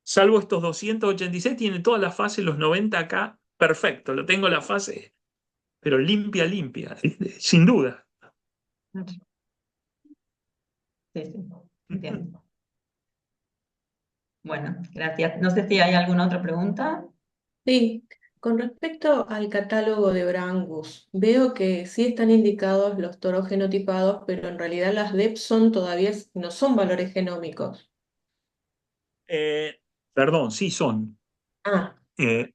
salvo estos 286, tiene toda la fase, los 90K, perfecto. Lo tengo la fase, pero limpia, limpia, sin duda. Sí, sí, entiendo. Bueno, gracias. No sé si hay alguna otra pregunta. Sí, Con respecto al catálogo de Brangus, veo que sí están indicados los toros genotipados, pero en realidad las DEP son todavía no son valores genómicos. Eh, Perdón, sí son. Ah, Eh,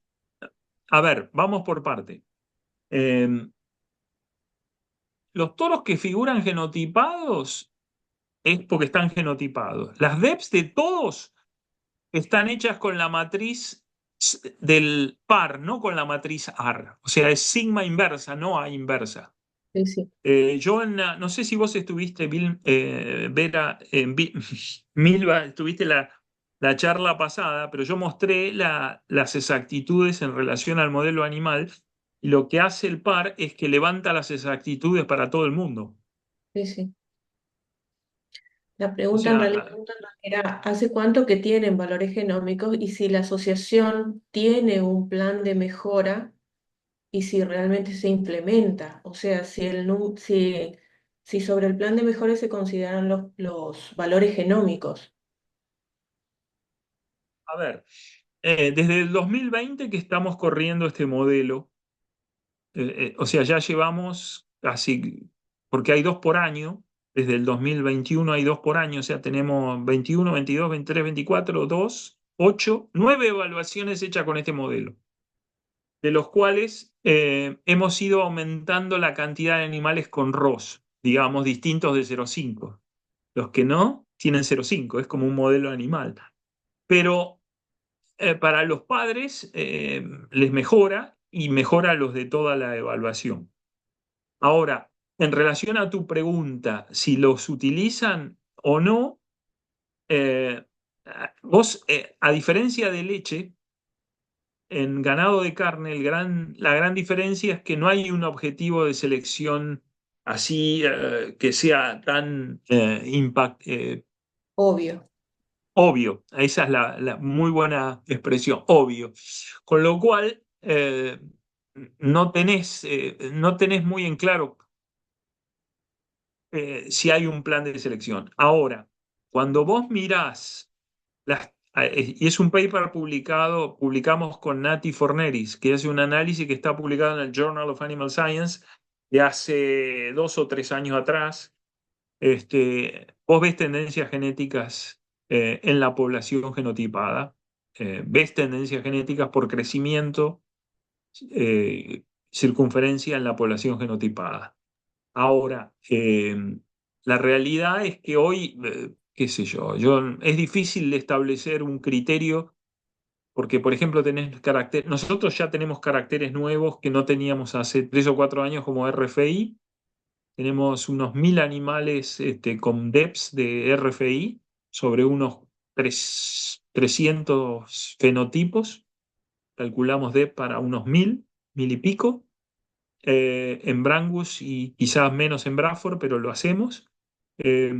a ver, vamos por parte. Eh, los toros que figuran genotipados es porque están genotipados. Las DEPs de todos están hechas con la matriz del par, no con la matriz AR. O sea, es sigma inversa, no A inversa. sí, sí. Yo no sé si vos estuviste, Vera, Milva, estuviste la charla pasada, pero yo mostré las exactitudes en relación al modelo animal y lo que hace el par es que levanta las exactitudes para todo el mundo. Sí, sí. La O pregunta en realidad sea, era, ¿hace cuánto que tienen valores genómicos y si la asociación tiene un plan de mejora y si realmente se implementa? O sea, si sobre el plan de mejora se consideran los valores genómicos. a ver, desde el 2020 que estamos corriendo este modelo, o sea, ya llevamos casi, porque hay dos por año, desde el 2021 hay dos por año, o sea, tenemos 21, 22, 23, 24, 2, 8, 9 evaluaciones hechas con este modelo, de los cuales hemos ido aumentando la cantidad de animales con ROS, digamos, distintos de 0,5. Los que no tienen 0,5, es como un modelo animal. Pero para los padres les mejora y mejora a los de toda la evaluación. Ahora, en relación a tu pregunta, si los utilizan o no, eh, vos, a diferencia de leche, en ganado de carne, la gran diferencia es que no hay un objetivo de selección así que sea tan Obvio. obvio. Esa es la muy buena expresión, obvio. Con lo cual, no tenés muy en claro si hay un plan de selección. Ahora, cuando vos mirás, y es un paper publicamos con Nati Forneris, que hace un análisis que está publicado en el Journal of Animal Science de hace 2 o 3 años atrás. Vos ves tendencias genéticas en la población genotipada, ves tendencias genéticas por crecimiento, circunferencia en la población genotipada. Ahora, la realidad es que hoy, qué sé es difícil establecer un criterio porque, por ejemplo, nosotros ya tenemos caracteres nuevos que no teníamos hace 3 o 4 años como RFI. Tenemos unos 1000 animales con DEPs de RFI sobre unos 300 fenotipos. Calculamos DEP para unos 1000 y pico en Brangus y quizás menos en Bradford, pero lo hacemos. Eh,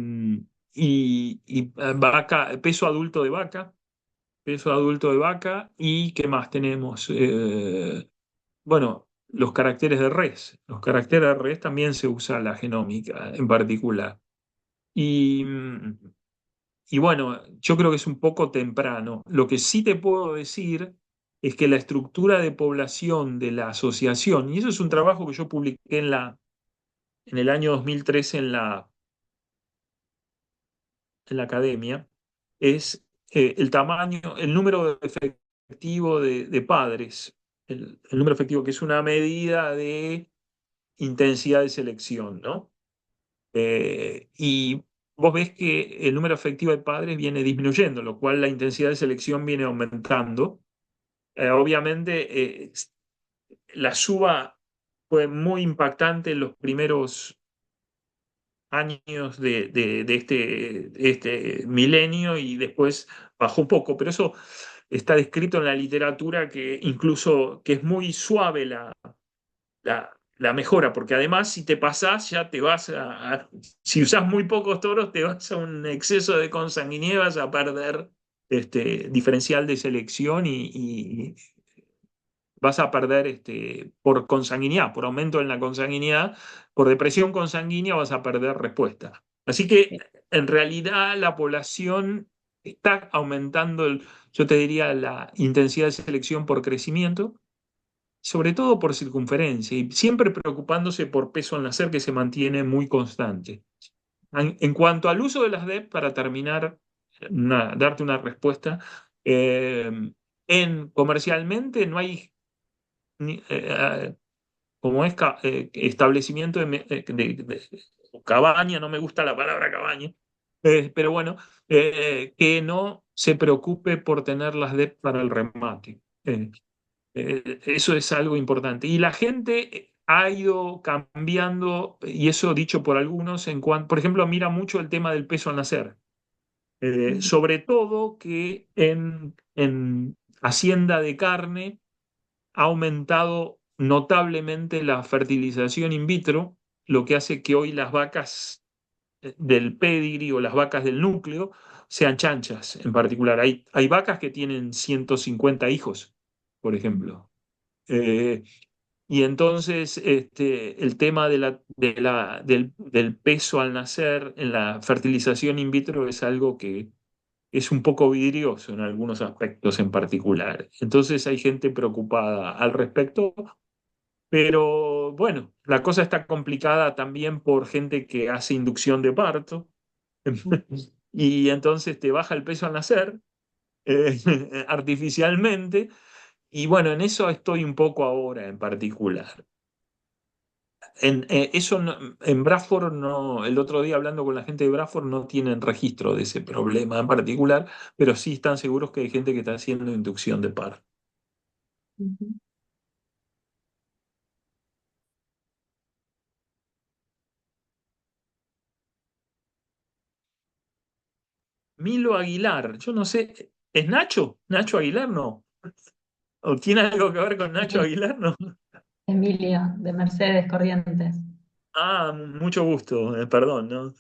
vaca, peso adulto de vaca y ¿qué más tenemos? Bueno, los caracteres de res. Los caracteres de res también se usa la genómica en particular. Y, y bueno, yo creo que es un poco temprano. Lo que sí te puedo decir es que la estructura de población de la asociación, y eso es un trabajo que yo publiqué en el año 2013 en la academia, es el tamaño, el número efectivo de padres, el número efectivo, que es una medida de intensidad de selección, ¿no? Y vos ves que el número efectivo de padres viene disminuyendo, lo cual la intensidad de selección viene aumentando. Obviamente, la suba fue muy impactante en los primeros años de este milenio y después bajó un poco, pero eso está descrito en la literatura que incluso que es muy suave la mejora, porque además si te pasás ya te vas si usás muy pocos toros te vas a un exceso de consanguinidad, vas a perder diferencial de selección y vas a perder por consanguinidad, por aumento en la consanguinidad, por depresión consanguínea vas a perder respuesta. Así que en realidad la población está aumentando, yo te diría, la intensidad de selección por crecimiento. sobre todo por circunferencia, y siempre preocupándose por peso al nacer que se mantiene muy constante. En cuanto al uso de las DEP, para terminar, darte una respuesta, eh, comercialmente no hay como es establecimiento cabaña, no me gusta la palabra cabaña, pero bueno, que no se preocupe por tener las DEP para el remate. Eso es algo importante. Y la gente ha ido cambiando, y eso dicho por algunos, en cuanto, por ejemplo, mira mucho el tema del peso al nacer. Sobre todo que en hacienda de carne ha aumentado notablemente la fertilización in vitro, lo que hace que hoy las vacas del pedigree o las vacas del núcleo sean chanchas en particular. Hay vacas que tienen 150 hijos, por ejemplo. Eh, y entonces el tema del peso al nacer en la fertilización in vitro es algo que es un poco vidrioso en algunos aspectos en particular. Entonces hay gente preocupada al respecto, pero bueno, la cosa está complicada también por gente que hace inducción de parto y entonces te baja el peso al nacer eh, artificialmente. Y bueno, en eso estoy un poco ahora en particular. Eso en Bradford no, el otro día hablando con la gente de Bradford no tienen registro de ese problema en particular, pero sí están seguros que hay gente que está haciendo inducción de parto. Ujú. Milo Aguilar, yo no sé, ¿es Nacho? ¿Nacho Aguilar no? ¿O tiene algo que ver con Nacho Aguilar? No. Emilio, de Mercedes Corrientes. Ah, mucho gusto, perdón, ¿no?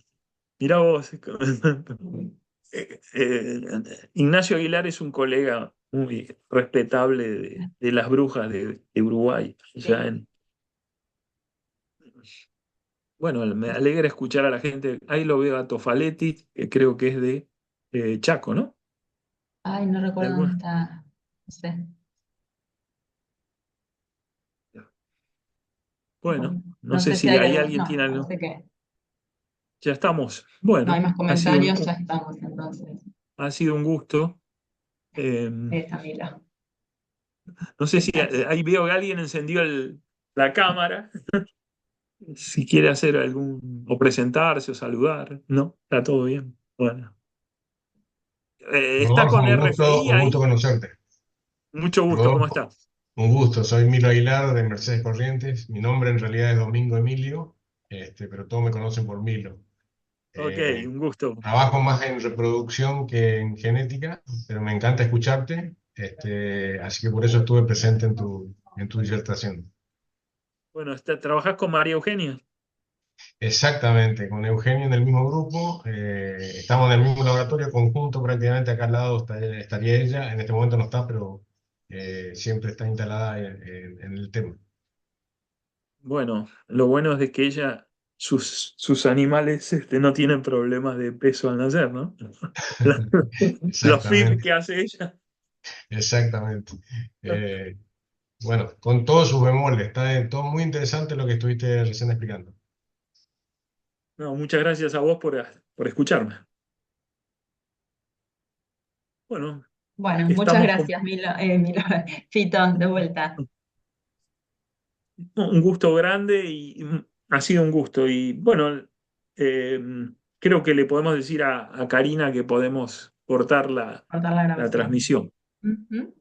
Mirá vos. Ignacio Aguilar es un colega muy respetable de las brujas de Uruguay. Ya Sí. bueno, me alegra escuchar a la gente. Ahí lo veo a Tofaletti, que creo que es de Chaco, ¿no? Ay, no De recuerdo dónde alguna- está. No sé. Bueno, no No sé sé si si hay ahí algo. alguien No, tiene algo. parece que Ya estamos. no hay Bueno, más comentarios, ya estamos entonces. ha sido un gusto. Eh, Ahí está Milo. no sé ¿Qué si tal? ahí veo que alguien encendió la cámara. Si quiere hacer o presentarse o saludar, ¿no? Está todo bien. Bueno. Está Rodolfo, con RFI un gusto ahí. conocerte. Mucho gusto, ¿cómo Rodolfo, está? un gusto. Soy Milo Aguilar de Mercedes Corrientes. Mi nombre en realidad es Domingo Emilio, pero todos me conocen por Milo. Ok, Eh, un gusto. Trabajo más en reproducción que en genética, pero me encanta escucharte, así que por eso estuve presente en tu disertación. Bueno, ¿trabajás con María Eugenia? Exactamente, con Eugenio en el mismo grupo, estamos en el mismo laboratorio conjunto prácticamente, acá al lado estaría ella, en este momento no está, pero siempre está instalada en el tema. Bueno, lo bueno es de que sus animales no tienen problemas de peso al nacer, ¿no? Los FIB Exactamente, que hace ella. exactamente. Eh, bueno, con todos sus bemoles, está todo muy interesante lo que estuviste recién explicando. No, muchas gracias a vos por escucharme. Bueno, Bueno, muchas estamos con gracias, Milo, Fito, de vuelta. un gusto grande y ha sido un gusto. Y bueno, eh, creo que le podemos decir a Karina que podemos cortar Cortar la la grabación. transmisión. Ujú.